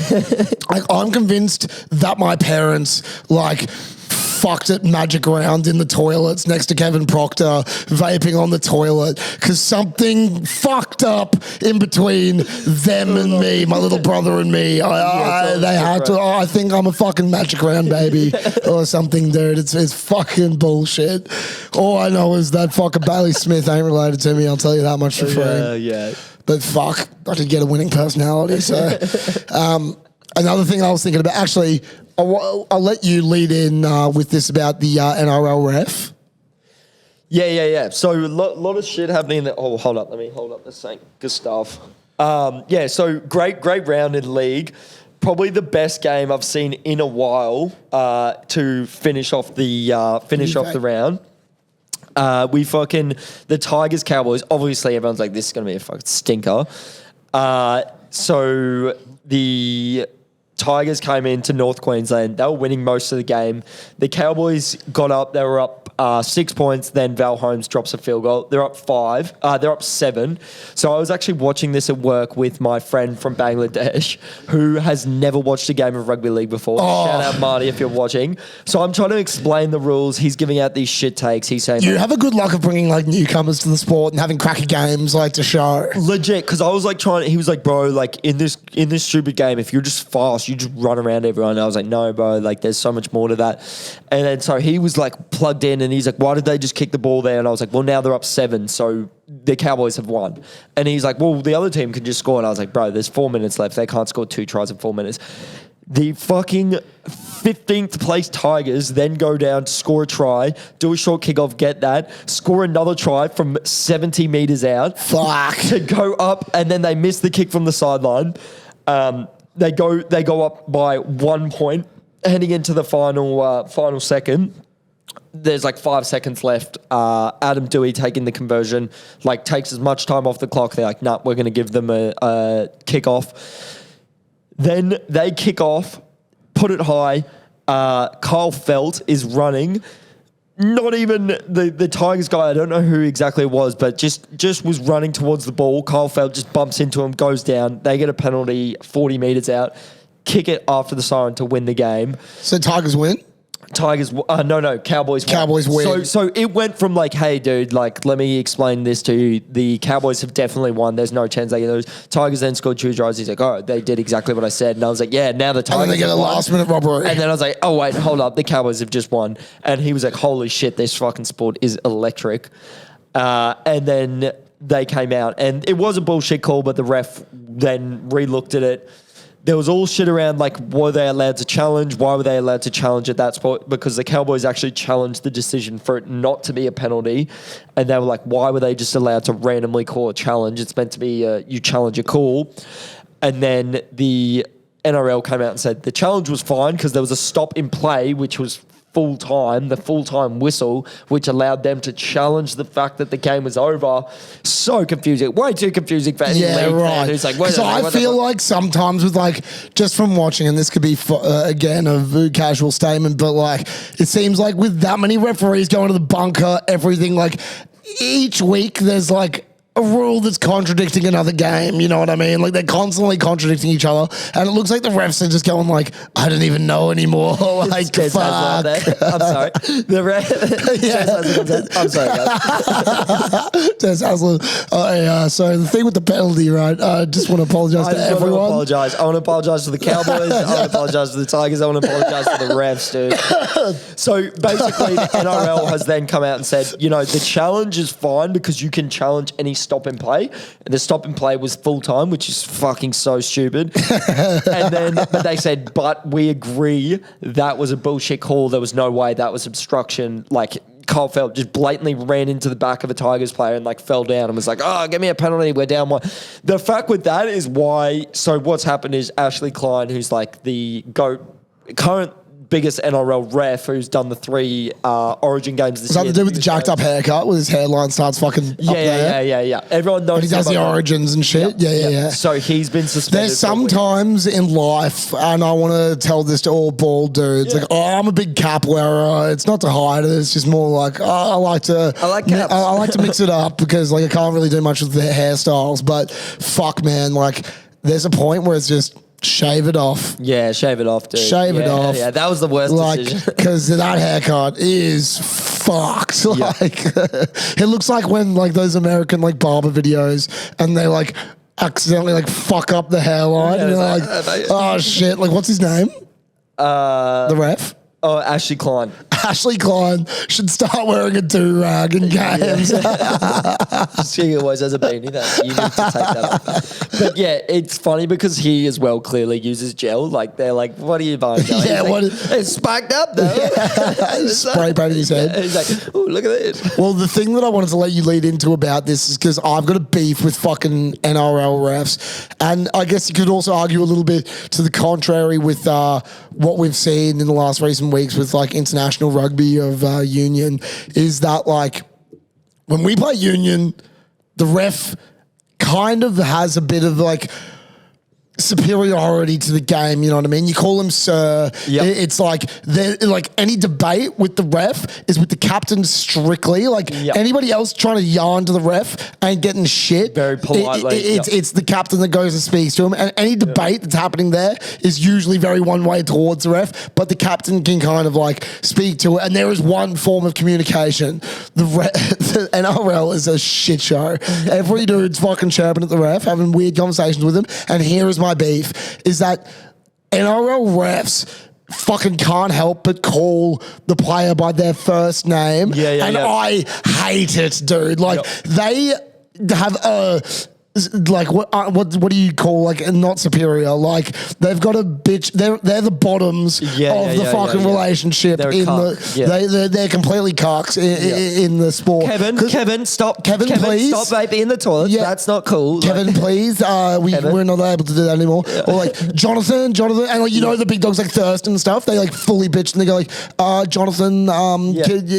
Speaker 1: Like, I'm convinced that my parents like fucked it magic around in the toilets next to Kevin Proctor, vaping on the toilet, because something fucked up in between them and me, my little brother and me. I think I'm a fucking magic round baby or something, dude. It's fucking bullshit. All I know is that fucking Bailey Smith ain't related to me. I'll tell you that much for free.
Speaker 2: Yeah.
Speaker 1: But fuck, I did get a winning personality. So another thing I was thinking about, actually, I'll let you lead in with this about the NRL ref.
Speaker 2: Yeah. So a lot of shit happening in the... Oh, hold up. Let me hold up the same. Good stuff. So great round in league. Probably the best game I've seen in a while to finish off the round. The Tigers Cowboys, obviously everyone's like, this is going to be a fucking stinker. So the Tigers came into North Queensland. They were winning most of the game. The Cowboys got up. They were up 6 points. Then Val Holmes drops a field goal. They're up 5. They're up 7. So I was actually watching this at work with my friend from Bangladesh who has never watched a game of rugby league before. Shout out Marty if you're watching. So I'm trying to explain the rules. He's giving out these shit takes. He's saying,
Speaker 1: you have a good luck of bringing like newcomers to the sport and having cracker games like to show.
Speaker 2: Legit, because I was like he was like, bro, like in this stupid game, if you're just fast, you just run around everyone. And I was like, no, bro, like there's so much more to that. And then so he was like plugged in and he's like, why did they just kick the ball there? And I was like, well, now they're up 7, so the Cowboys have won. And he's like, well, the other team can just score. And I was like, bro, there's 4 minutes left. They can't score 2 tries in 4 minutes. The fucking 15th place Tigers then go down to score a try, do a short kickoff, get that, score another try from 70 metres out.
Speaker 1: Fuck.
Speaker 2: To go up, and then they miss the kick from the sideline. They go up by 1 point, heading into the final second. There's like 5 seconds left. Adam Dewey taking the conversion, like takes as much time off the clock. They're like, nah, we're going to give them a kickoff. Then they kick off, put it high. Kyle Felt is running. Not even the Tigers guy, I don't know who exactly it was, but just was running towards the ball. Kyle Felt just bumps into him, goes down. They get a penalty 40 metres out. Kick it after the siren to win the game.
Speaker 1: So Tigers win?
Speaker 2: Tigers, no, Cowboys win.
Speaker 1: Cowboys win.
Speaker 2: So it went from like, hey, dude, like, let me explain this to you. The Cowboys have definitely won. There's no chance they get those. Tigers then scored 2 tries. He's like, oh, they did exactly what I said. And I was like, yeah, now the Tigers
Speaker 1: And then they get a last-minute robbery.
Speaker 2: And then I was like, oh, wait, hold up. The Cowboys have just won. And he was like, holy shit, this fucking sport is electric. And then they came out. And it was a bullshit call, but the ref then re-looked at it. There was all shit around, like, were they allowed to challenge? Why were they allowed to challenge at that spot? Because the Cowboys actually challenged the decision for it not to be a penalty. And they were like, why were they just allowed to randomly call a challenge? It's meant to be you challenge a call. And then the NRL came out and said the challenge was fine because there was a stop in play, which was the full-time whistle, which allowed them to challenge the fact that the game was over. So confusing. Way too confusing for any league fan who's like,
Speaker 1: because I feel like sometimes with like, just from watching, and this could be, again, a casual statement, but like, it seems like with that many referees going to the bunker, everything, like, each week there's like a rule that's contradicting another game, you know what I mean? Like, they're constantly contradicting each other, and it looks like the refs are just going like, I don't even know anymore. Like, fuck.
Speaker 2: I'm sorry. The ref. I'm sorry, guys.
Speaker 1: Des Hasler. So the thing with the penalty, right? I just want to apologise to everyone.
Speaker 2: I want to apologise to the Cowboys. I want to apologise to the Tigers. I want to apologise to the refs, dude. So basically, the NRL has then come out and said, you know, the challenge is fine because you can challenge any stop and play. And the stop and play was full time, which is fucking so stupid. And then, but they said, but we agree that was a bullshit call. There was no way that was obstruction. Like, Kyle Felt just blatantly ran into the back of a Tigers player and like fell down and was like, oh, give me a penalty. We're down 1. The fact with that is why. So what's happened is Ashley Klein, who's like the current biggest NRL ref, who's done the 3 Origin games this year.
Speaker 1: Something to do with the jacked up haircut, with his hairline starts fucking up there.
Speaker 2: Yeah. Everyone knows.
Speaker 1: And he does the Origins and shit. Yeah.
Speaker 2: So he's been suspended.
Speaker 1: There's sometimes in life, and I want to tell this to all bald dudes, like, oh, I'm a big cap wearer. It's not to hide it. It's just more like, I like caps. I like to mix it up because like I can't really do much with the hairstyles. But fuck, man, like there's a point where it's just shave it off.
Speaker 2: Yeah, shave it off, dude.
Speaker 1: Shave it off.
Speaker 2: Yeah, that was the worst decision.
Speaker 1: Because that haircut is fucked. Like, it looks like when like those American like barber videos and they like accidentally like fuck up the hairline and you're like, oh shit. Like, what's his name? The ref?
Speaker 2: Oh, Ashley Klein.
Speaker 1: Ashley Klein should start wearing a do-rag in games.
Speaker 2: She always has a beanie. You need to take that off. But yeah, it's funny because he as well clearly uses gel. Like, they're like, what are you buying?
Speaker 1: Yeah,
Speaker 2: it's spiked up though.
Speaker 1: Yeah. Spray painting his head.
Speaker 2: Yeah, he's like, oh, look at this.
Speaker 1: Well, the thing that I wanted to let you lead into about this is because I've got a beef with fucking NRL refs. And I guess you could also argue a little bit to the contrary with what we've seen in the last recent weeks with like international rugby of union, is that like when we play union, the ref kind of has a bit of like superiority to the game, you know what I mean? You call him sir.
Speaker 2: Yep.
Speaker 1: It's like any debate with the ref is with the captain strictly. Like anybody else trying to yarn to the ref ain't getting shit.
Speaker 2: Very politely.
Speaker 1: It's the captain that goes and speaks to him, and any debate that's happening there is usually very one way towards the ref, but the captain can kind of like speak to it, and there is one form of communication. The NRL is a shit show. Every dude's fucking chirping at the ref, having weird conversations with him, and here is my beef is that NRL refs fucking can't help but call the player by their first name. I hate it, dude. Like they have a what do you call like not superior? Like they've got a bitch. They're the bottoms of the fucking relationship. They're completely cocks in the sport.
Speaker 2: Kevin, stop.
Speaker 1: Kevin, please
Speaker 2: stop vaping in the toilet. Yeah. That's not cool.
Speaker 1: Kevin, please. We're not able to do that anymore. Or like Jonathan, and like the big dogs like Thurston and stuff. They like fully bitch and they go like, Jonathan,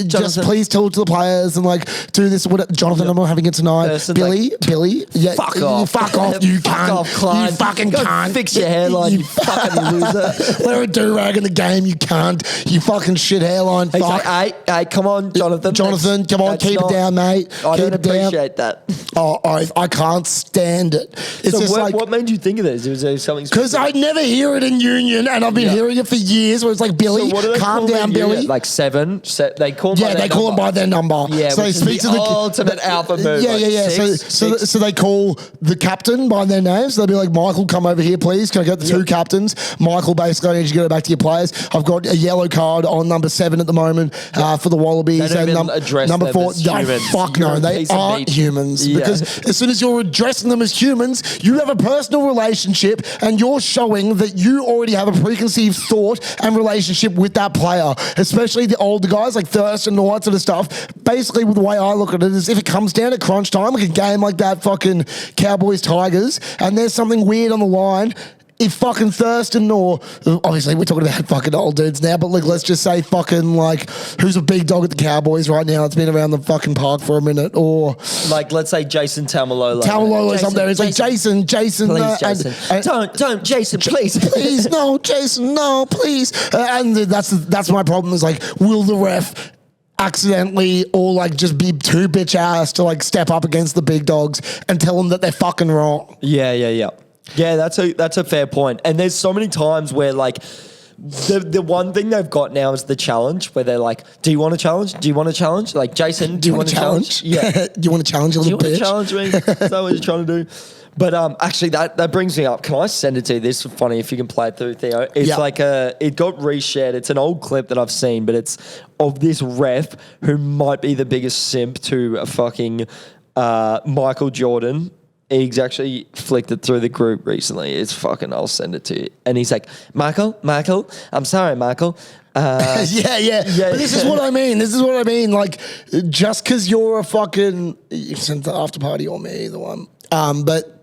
Speaker 1: just please tell it to the players and like do this. Jonathan, I'm not having it tonight. Thurston's Billy, yeah.
Speaker 2: Fuck off.
Speaker 1: Fuck off, you cunt.
Speaker 2: Off, Klein.
Speaker 1: You fucking cunt.
Speaker 2: Fix your hairline, you fucking loser.
Speaker 1: Let her do-rag in the game, you cunt. You fucking shit hairline.
Speaker 2: He's like, hey, come on, Jonathan.
Speaker 1: Jonathan, come on, keep it down, mate.
Speaker 2: I don't appreciate that.
Speaker 1: Oh, I can't stand it. It's
Speaker 2: so
Speaker 1: just
Speaker 2: what made you think of this? Was there something
Speaker 1: because I never hear it in Union, and I've been hearing it for years, where it's like, Billy, calm down, Billy.
Speaker 2: Like 7? They call them
Speaker 1: they call them by their number.
Speaker 2: Yeah,
Speaker 1: so
Speaker 2: they speak to the ultimate alpha move.
Speaker 1: Yeah. So they call the captain by their names. So they'll be like, Michael, come over here, please. Can I get the two captains? Michael, basically, I need you to go back to your players. I've got a yellow card on number 7 at the moment for the Wallabies.
Speaker 2: They don't address
Speaker 1: number
Speaker 2: them
Speaker 1: 4.
Speaker 2: as
Speaker 1: No,
Speaker 2: humans.
Speaker 1: fuck no. They aren't humans.
Speaker 2: Yeah.
Speaker 1: Because as soon as you're addressing them as humans, you have a personal relationship and you're showing that you already have a preconceived thought and relationship with that player, especially the older guys like Thurston and all that sort of stuff. Basically, the way I look at it is if it comes down to crunch time, like a game like that fucking Cowboys Tigers, and there's something weird on the line, if fucking Thurston or obviously we're talking about fucking old dudes now, but like let's just say fucking like who's a big dog at the Cowboys right now? It's been around the fucking park for a minute, or
Speaker 2: like let's say Jason Tamalolo.
Speaker 1: Tamalolo's up there. It's like Jason,
Speaker 2: please, Jason. Don't, Jason, please,
Speaker 1: please, no, Jason, no, please. And that's my problem. Is like, will the ref accidentally or like just be too bitch ass to like step up against the big dogs and tell them that they're fucking wrong?
Speaker 2: Yeah, that's a fair point. And there's so many times where like the one thing they've got now is the challenge, where they're like, do you want to challenge? Do you want to challenge? Like, Jason, do you want to challenge?
Speaker 1: Yeah. Do you want to challenge a little bitch?
Speaker 2: Do you want to challenge me? Is that what you're trying to do? But actually, that brings me up. Can I send it to you? This is funny if you can play it through, Theo. It's like it got reshared. It's an old clip that I've seen, but it's of this ref who might be the biggest simp to a fucking Michael Jordan. He's actually flicked it through the group recently. It's fucking, I'll send it to you. And he's like, Michael, I'm sorry, Michael.
Speaker 1: Yeah. But this is what I mean. Like, just because you're a fucking, you sent the after party or me, either one. But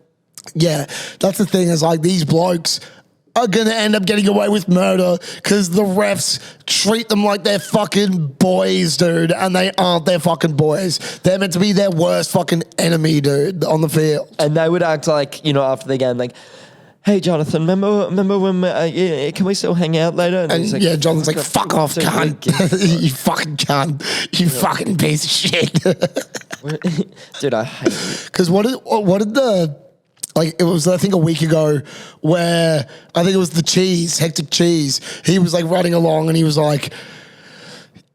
Speaker 1: yeah, that's the thing is like these blokes are going to end up getting away with murder because the refs treat them like they're fucking boys, dude, and they aren't their fucking boys. They're meant to be their worst fucking enemy, dude, on the field.
Speaker 2: And they would act like, after the game, like, hey, Jonathan, remember when, can we still hang out later?
Speaker 1: And
Speaker 2: like,
Speaker 1: yeah, Jonathan's like, fuck off, cunt. You fucking cunt. You fucking piece of shit.
Speaker 2: Dude, I hate you.
Speaker 1: Because what did the... Like, it was, I think, a week ago where I think it was the Hectic Cheese. He was, like, running along and he was like,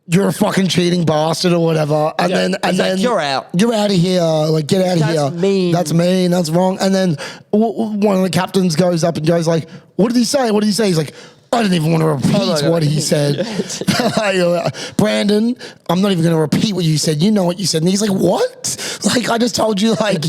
Speaker 1: you're a fucking cheating bastard or whatever. And then
Speaker 2: like, you're out.
Speaker 1: You're out of here. Like, get out of here.
Speaker 2: That's mean.
Speaker 1: That's mean. That's wrong. And then one of the captains goes up and goes like, what did he say? What did he say? He's like, I didn't even want to repeat what he said. Brandon, I'm not even going to repeat what you said. You know what you said. And he's like, what? Like, I just told you, like,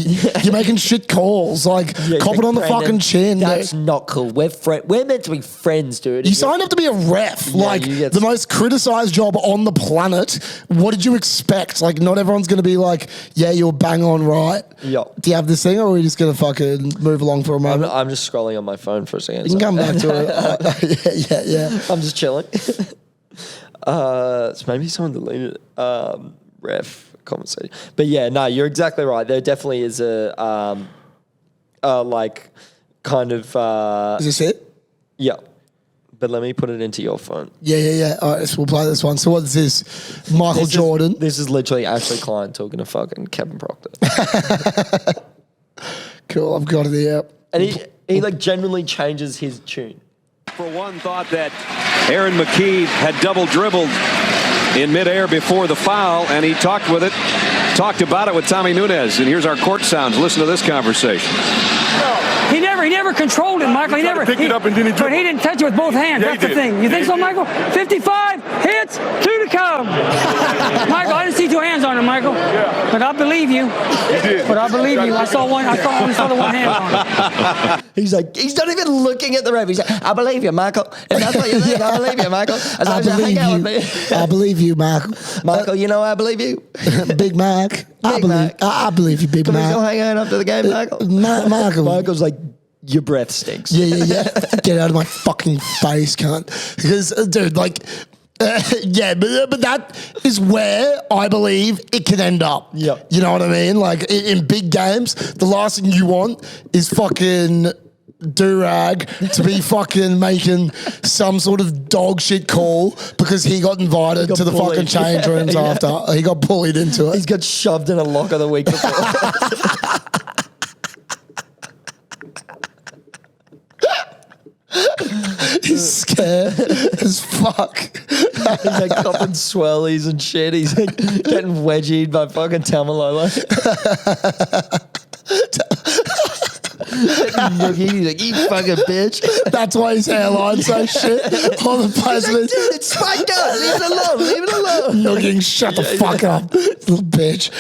Speaker 1: you're making shit calls. Like, cop it on the fucking chin.
Speaker 2: That's not cool. We're meant to be friends, dude.
Speaker 1: You signed up to be a ref. Like, the most criticized job on the planet. What did you expect? Like, not everyone's going to be like, yeah, you're bang on right.
Speaker 2: Yep.
Speaker 1: Do you have this thing or are we just going to fucking move along for a moment?
Speaker 2: I'm just scrolling on my phone for a second.
Speaker 1: You can come back to it. Yeah.
Speaker 2: I'm just chilling. So maybe someone deleted ref conversation. But yeah, no, you're exactly right. There definitely is a like kind of.
Speaker 1: Is this it?
Speaker 2: Yeah. But let me put it into your phone.
Speaker 1: Yeah. All right, so we'll play this one. So what is this? Michael Jordan.
Speaker 2: This is literally Ashley Klein talking to fucking Kevin Proctor.
Speaker 1: Cool, I've got it here.
Speaker 2: And he like genuinely changes his tune.
Speaker 4: For one, thought that Aaron McKee had double dribbled in midair before the foul, and he talked about it with Tommy Nunez. And here's our court sounds. Listen to this conversation.
Speaker 5: He never controlled it, Michael. He never
Speaker 6: picked it up and then he
Speaker 5: but he didn't touch it with both hands.
Speaker 6: Yeah,
Speaker 5: That's the thing. You think so, Michael? 55 hits, 2 to come. Michael, I didn't see 2 hands on him, Michael.
Speaker 6: Yeah.
Speaker 5: But I believe you.
Speaker 6: You did.
Speaker 5: But I believe you. I saw one. I only saw the one hand on him.
Speaker 2: He's like, he's not even looking at the ref. He's like, I believe you, Michael. If that's what you think, I believe you, Michael.
Speaker 1: I believe you. I believe you, Michael.
Speaker 2: Michael, you know I believe you.
Speaker 1: Big Mac.
Speaker 2: Big Mac.
Speaker 1: I believe you, Big
Speaker 2: Can we
Speaker 1: Mac.
Speaker 2: still hang out after the game, Michael?
Speaker 1: Michael.
Speaker 2: Michael's like, your breath stinks.
Speaker 1: Yeah. Get out of my fucking face, cunt. Because, dude, like, but that is where I believe it can end up.
Speaker 2: Yeah.
Speaker 1: You know what I mean? Like, in big games, the last thing you want is fucking Durag to be fucking making some sort of dog shit call because he got invited to the
Speaker 2: bullied.
Speaker 1: fucking change rooms
Speaker 2: Yeah.
Speaker 1: after. He got bullied into it.
Speaker 2: He's got shoved in a locker the week before.
Speaker 1: He's scared as fuck.
Speaker 2: He's like copping swirlies and shit. He's like getting wedgied by fucking Tamalolo. He's like, you fucking bitch.
Speaker 1: That's why his hairline's so shit. All the
Speaker 2: He's like,
Speaker 1: presidents.
Speaker 2: dude, it's spiked up. Leave it alone. Leave it alone.
Speaker 1: Nugging, shut the fuck up, little bitch.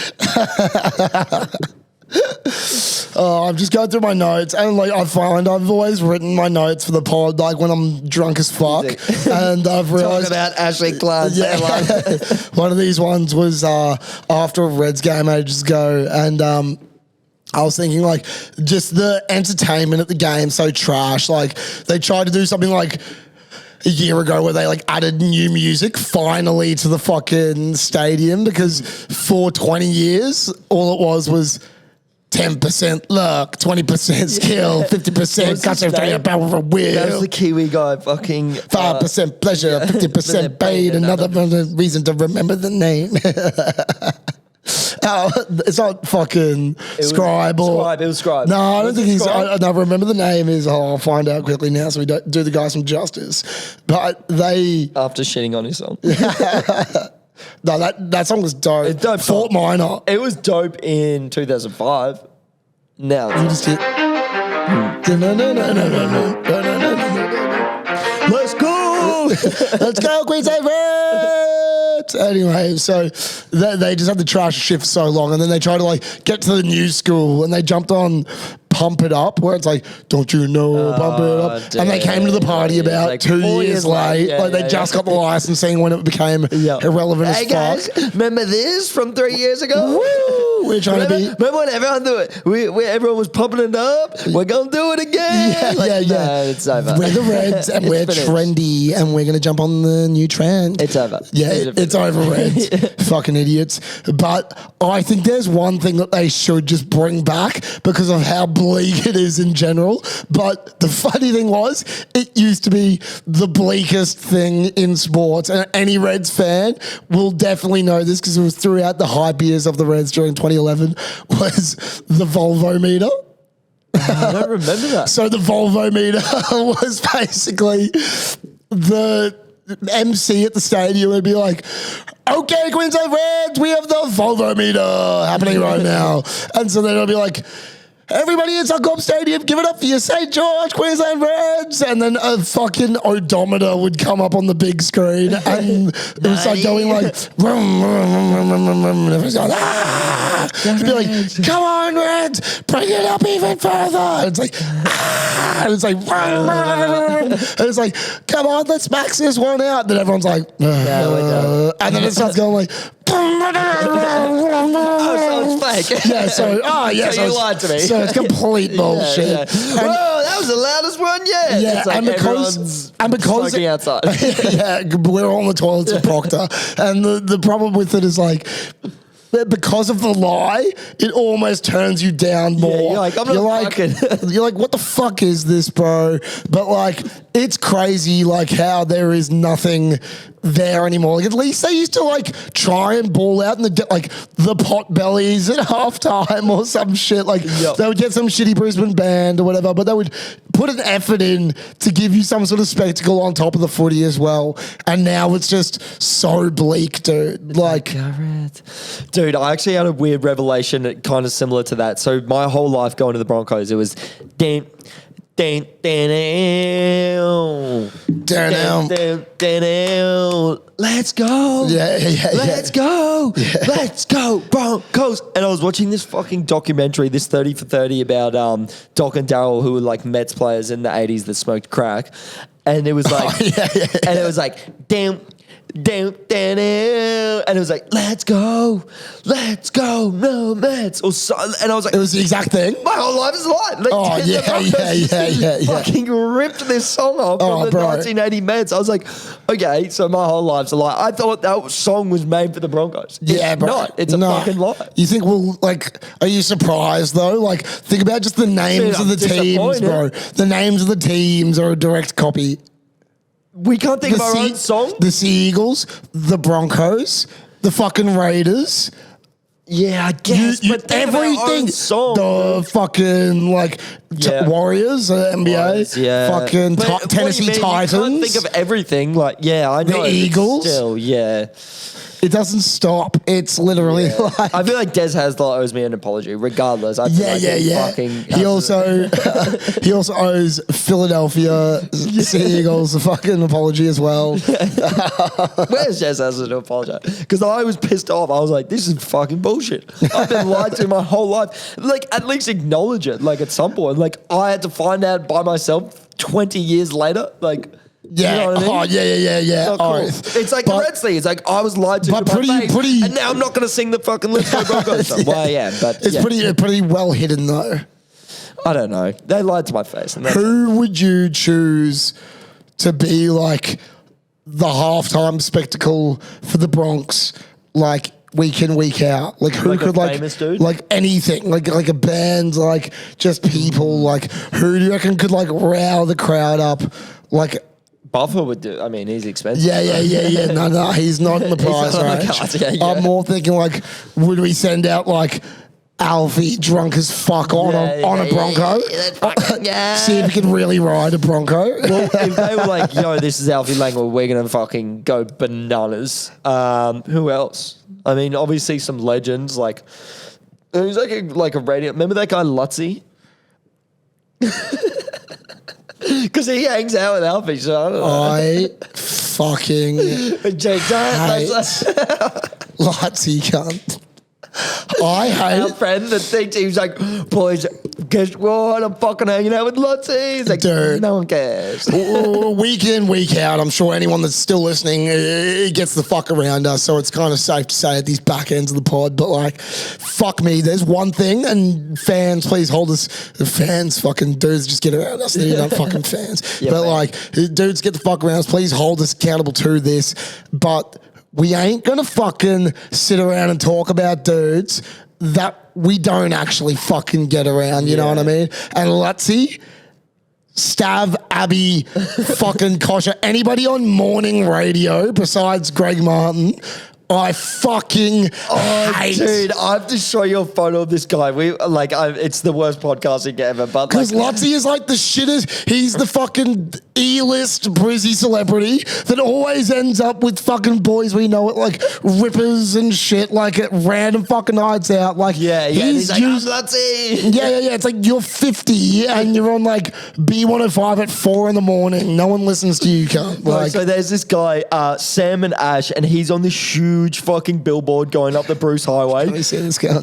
Speaker 1: Oh, I'm just going through my notes, and like I find I've always written my notes for the pod like when I'm drunk as fuck, and I've
Speaker 2: Talk
Speaker 1: realized
Speaker 2: about Ashley Klein's hairline.
Speaker 1: one of these ones was after a Reds game ages ago, and I was thinking like just the entertainment at the game so trash. Like they tried to do something like a year ago where they like added new music finally to the fucking stadium because for 20 years all it was 10% luck, 20% skill, 50% concentrated power of a will.
Speaker 2: That was the Kiwi guy fucking...
Speaker 1: 5% pleasure, 50% paid, another reason to remember the name. It's not fucking Scribe or...
Speaker 2: It was Scribe.
Speaker 1: No, I don't think he's...
Speaker 2: Scribe?
Speaker 1: I never remember the name is. I'll find out quickly now so we don't do the guy some justice. But they...
Speaker 2: After shitting on his song.
Speaker 1: No, that song was dope.
Speaker 2: It's dope
Speaker 1: Fort
Speaker 2: song.
Speaker 1: Minor.
Speaker 2: It was dope in 2005. Now
Speaker 1: You
Speaker 2: it's
Speaker 1: just hear... Let's go! Let's go, Queensland Reds! Anyway, so they just had the trash shift so long, and then they tried to like get to the new school, and they jumped on Pump It Up, where it's like, don't you know, Pump It Up. And they came to the party about
Speaker 2: like
Speaker 1: 2
Speaker 2: 4
Speaker 1: years
Speaker 2: years
Speaker 1: late.
Speaker 2: late. Yeah,
Speaker 1: they just got the licensing when it became irrelevant
Speaker 2: Hey
Speaker 1: as
Speaker 2: guys,
Speaker 1: fuck.
Speaker 2: remember this from 3 years ago?
Speaker 1: Woo! We're trying to be...
Speaker 2: Remember when everyone do it? Everyone was pumping it up. We're gonna do it again.
Speaker 1: Yeah.
Speaker 2: No, it's over.
Speaker 1: We're the Reds, and
Speaker 2: It's
Speaker 1: we're
Speaker 2: finished.
Speaker 1: trendy, and we're going to jump on the new trend.
Speaker 2: It's over.
Speaker 1: Yeah, it's over, Reds. Fucking idiots. But I think there's one thing that they should just bring back because of how bleak it is in general. But the funny thing was, it used to be the bleakest thing in sports. And any Reds fan will definitely know this because it was throughout the hype years of the Reds during 2011 was the Volvo meter.
Speaker 2: I don't remember that.
Speaker 1: So the Volvo meter was basically the MC at the stadium would be like, okay, Queensland Reds, we have the Volvo meter happening right now. And so then it'll be like, everybody in Suncorp Stadium, give it up for your St. George, Queensland Reds. And then a fucking odometer would come up on the big screen. And it was like going like, vroom, vroom, vroom, vroom, vroom, vroom, and everyone's going, ah. It'd be like, come on, Reds, bring it up even further. And it's like, ah. And it's like, vroom, vroom, vroom. And it's like, come on, let's max this one out. And then everyone's like, and then it starts going like,
Speaker 2: Oh, so it's fake.
Speaker 1: yeah, so
Speaker 2: So you lied to me.
Speaker 1: So it's complete bullshit.
Speaker 2: Yeah.
Speaker 1: And-
Speaker 2: Whoa, that was the loudest one yet.
Speaker 1: Yeah,
Speaker 2: It's like
Speaker 1: and because
Speaker 2: smoking outside.
Speaker 1: yeah, we're all on the toilets with Proctor, and the problem with it is like because of the lie, it almost turns you down more.
Speaker 2: Yeah, you're like, I'm not fucking.
Speaker 1: You're like, what the fuck is this, bro? But like, it's crazy, like how there is nothing there anymore. Like, at least they used to like try and ball out in the pot bellies at halftime or some shit. Like they would get some shitty Brisbane band or whatever, but they would put an effort in to give you some sort of spectacle on top of the footy as well. And now it's just so bleak, dude. Like,
Speaker 2: dude, I actually had a weird revelation kind of similar to that. So my whole life going to the Broncos, it was damn. Let's go. Let's go.
Speaker 1: Yeah.
Speaker 2: Let's go, Broncos. And I was watching this fucking documentary, this 30 for 30 about Doc and Daryl, who were like Mets players in the 80s that smoked crack. And it was like, and it was like, damn. And it was like, let's go, no Mets. Or so, and I was like,
Speaker 1: it was the exact thing.
Speaker 2: My whole life is a lie. Like,
Speaker 1: yeah.
Speaker 2: Fucking ripped this song off from the 1980 Mets. I was like, okay, so my whole life's a lie. I thought that song was made for the Broncos.
Speaker 1: Yeah,
Speaker 2: it's
Speaker 1: bro.
Speaker 2: not. It's a fucking lie.
Speaker 1: You think are you surprised though? Like, think about just the names of the teams, bro. The names of the teams are a direct copy.
Speaker 2: We can't think of our own song?
Speaker 1: The Sea Eagles, the Broncos, the fucking Raiders.
Speaker 2: Yeah, I guess. But everything.
Speaker 1: Song, the fucking Warriors, NBA, fucking Tennessee Titans.
Speaker 2: You can't think of everything. Like, yeah, I know.
Speaker 1: The Eagles.
Speaker 2: Still, yeah.
Speaker 1: It doesn't stop. It's literally like...
Speaker 2: I feel like Des Hasler owes me an apology, regardless. I feel
Speaker 1: He also owes Philadelphia Sea Eagles a fucking apology as well.
Speaker 2: Where's Des Hasler to apologize? Because I was pissed off. I was like, this is fucking bullshit. I've been lied to my whole life. Like, at least acknowledge it. Like, at some point. Like, I had to find out by myself 20 years later. Like...
Speaker 1: Yeah.
Speaker 2: You know what I mean?
Speaker 1: Oh, yeah.
Speaker 2: Not cool. It's like the Reds thing. It's like I was lied to,
Speaker 1: but
Speaker 2: my face, and now I'm not going to sing the fucking Let's Go Broncos song. Well, yeah, but
Speaker 1: it's pretty well hidden though.
Speaker 2: I don't know. They lied to my face. And
Speaker 1: who would you choose to be like the halftime spectacle for the Bronx? Like week in, week out. Like who could
Speaker 2: famous dude?
Speaker 1: Like anything. Like a band. Like just people. Like who do you reckon could like row the crowd up? Like.
Speaker 2: Buffer would do. I mean, he's expensive.
Speaker 1: Yeah. No, he's not in the price range. I'm more thinking like, would we send out like Alfie drunk as fuck on a Bronco? See if he can really ride a Bronco.
Speaker 2: Well, if they were like, yo, this is Alfie Langwell, we're gonna fucking go bananas. Who else? I mean, obviously some legends like who's like a radio. Remember that guy Lutzy? Because he hangs out with Alfie, so I don't know.
Speaker 1: I fucking hate Lutzy cunt. I hate
Speaker 2: our friend that thinks he was like, boys, guess what? I'm fucking hanging out with Lutzy. He's like,
Speaker 1: dude,
Speaker 2: no one cares.
Speaker 1: Week in, week out, I'm sure anyone that's still listening gets the fuck around us, so it's kind of safe to say at these back ends of the pod, but like, fuck me, there's one thing, and fans, please hold us, fans, fucking dudes, just get around us, they're not fucking fans, but man. Like, dudes, get the fuck around us, please hold us accountable to this, but we ain't gonna fucking sit around and talk about dudes that we don't actually fucking get around, you know what I mean? And Lutzy, Stav, Abby, fucking Kosher, anybody on morning radio besides Greg Martin, I fucking hate.
Speaker 2: Dude, I have to show you a photo of this guy. It's the worst podcasting ever. But
Speaker 1: because Lutzy is like the shittest. He's the fucking E-list Brizzy celebrity that always ends up with fucking boys we know at like rippers and shit, like at random fucking nights out. Like
Speaker 2: he's like, I'm Lutzy.
Speaker 1: Yeah. It's like you're 50 and you're on like B105 at 4 a.m. No one listens to you, cunt. Like,
Speaker 2: so there's this guy, Sam and Ash, and he's on this huge fucking billboard going up the Bruce Highway.
Speaker 1: Let me see this guy.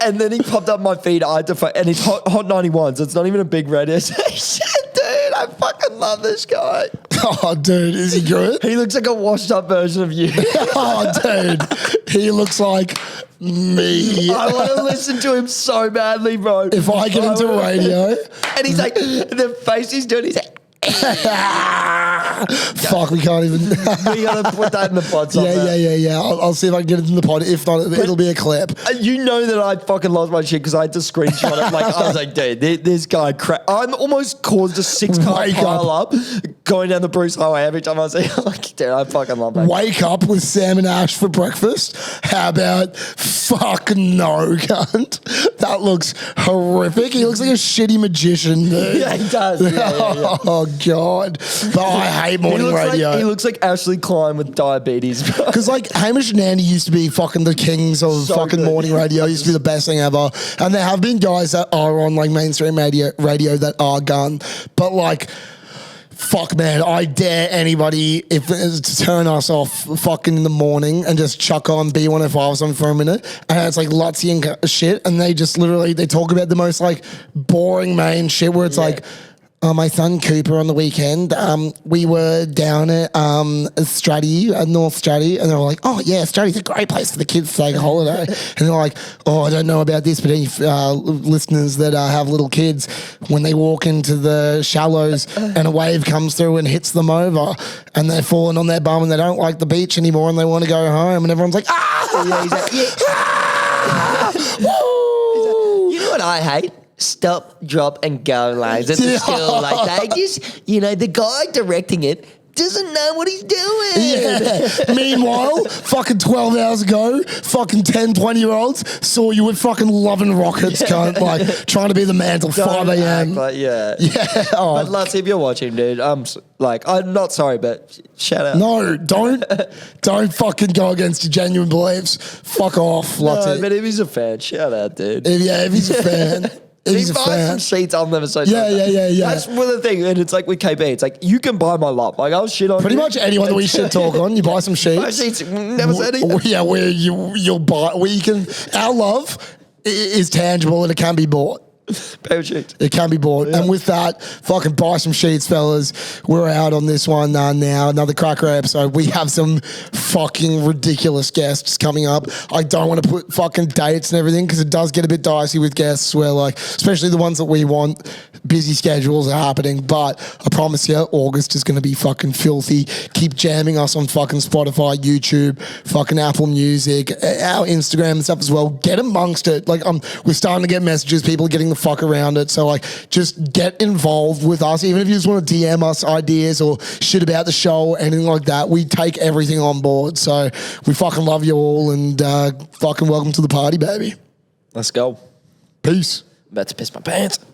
Speaker 2: And then he popped up my feed. And it's Hot 91, so it's not even a big radio station. Dude, I fucking love this guy.
Speaker 1: Oh, dude, is he good?
Speaker 2: He looks like a washed up version of you.
Speaker 1: Oh, dude, he looks like me.
Speaker 2: I want to listen to him so badly, bro.
Speaker 1: If I get into radio.
Speaker 2: And he's like, the face he's doing, he's like,
Speaker 1: Fuck, we can't even.
Speaker 2: We gotta put that in the pod somewhere.
Speaker 1: Yeah. I'll see if I can get it in the pod. If not, it'll be a clip.
Speaker 2: You know that I fucking lost my shit because I had to screenshot it. Like, I was like, dude, this guy I'm almost caused a 6-car
Speaker 1: Wake
Speaker 2: pile up going down the Bruce Highway every time I say, like, dude, I fucking love that.
Speaker 1: Wake up with Sam and Ash for breakfast. How about fuck no, cunt? That looks horrific. He looks like a shitty magician, dude.
Speaker 2: Yeah, he does. Yeah.
Speaker 1: Oh, God. But I hate morning radio.
Speaker 2: He looks like Ashley Klein with diabetes, bro.
Speaker 1: Because like Hamish and Andy used to be fucking the kings of
Speaker 2: So
Speaker 1: fucking
Speaker 2: good.
Speaker 1: morning radio. Used to be the best thing ever. And there have been guys that are on like mainstream radio that are gun. But like, fuck man, I dare anybody if to turn us off fucking in the morning and just chuck on B105 or something for a minute. And it's like Lutzy and shit. And they just literally, they talk about the most like boring main shit where it's like, my son Cooper on the weekend, we were down at Stratty, at North Stratty, and they were like, oh yeah, Stratty's a great place for the kids to take a holiday. And they're like, oh, I don't know about this, but any listeners that have little kids, when they walk into the shallows and a wave comes through and hits them over and they're falling on their bum and they don't like the beach anymore and they want to go home and everyone's like,
Speaker 2: Yeah, he's like,
Speaker 1: woo!
Speaker 2: you know what I hate? Stop, drop, and go lines at the school. Like, they just, the guy directing it doesn't know what he's doing.
Speaker 1: Yeah. Meanwhile, fucking 12 hours ago, fucking 10, 20-year-olds saw you with fucking loving rockets, cunt, like trying to be the man till 5 a.m.
Speaker 2: Yeah.
Speaker 1: Yeah. Oh.
Speaker 2: But Lutz, if you're watching, dude, I'm not sorry, but shout out.
Speaker 1: No, don't fucking go against your genuine beliefs. Fuck off, Lutzy.
Speaker 2: No, but if he's a fan, shout out, dude.
Speaker 1: If he's a fan. If he's
Speaker 2: He
Speaker 1: a
Speaker 2: buys
Speaker 1: fan.
Speaker 2: some sheets, I'll never say
Speaker 1: Yeah,
Speaker 2: no.
Speaker 1: yeah.
Speaker 2: That's one of the thing, and it's like with KB, it's like you can buy my love. Like I'll shit on
Speaker 1: Pretty
Speaker 2: you.
Speaker 1: much anyone that we should talk on, you buy some sheets.
Speaker 2: Buy sheets, never said it.
Speaker 1: Yeah, where you'll buy. Our love is tangible and it can be bought.
Speaker 2: Paper sheets.
Speaker 1: It can be bought.
Speaker 2: Yeah.
Speaker 1: And with that, fucking buy some sheets, fellas. We're out on this one now. Another cracker episode. We have some fucking ridiculous guests coming up. I don't want to put fucking dates and everything because it does get a bit dicey with guests where like, especially the ones that we want, busy schedules are happening. But I promise you, August is going to be fucking filthy. Keep jamming us on fucking Spotify, YouTube, fucking Apple Music, our Instagram and stuff as well. Get amongst it. Like, we're starting to get messages. People are getting the fuck around it. So like, just get involved with us. Even if you just want to DM us ideas or shit about the show or anything like that, we take everything on board. So we fucking love you all and fucking welcome to the party, baby.
Speaker 2: Let's go.
Speaker 1: Peace.
Speaker 2: I'm about to piss my pants.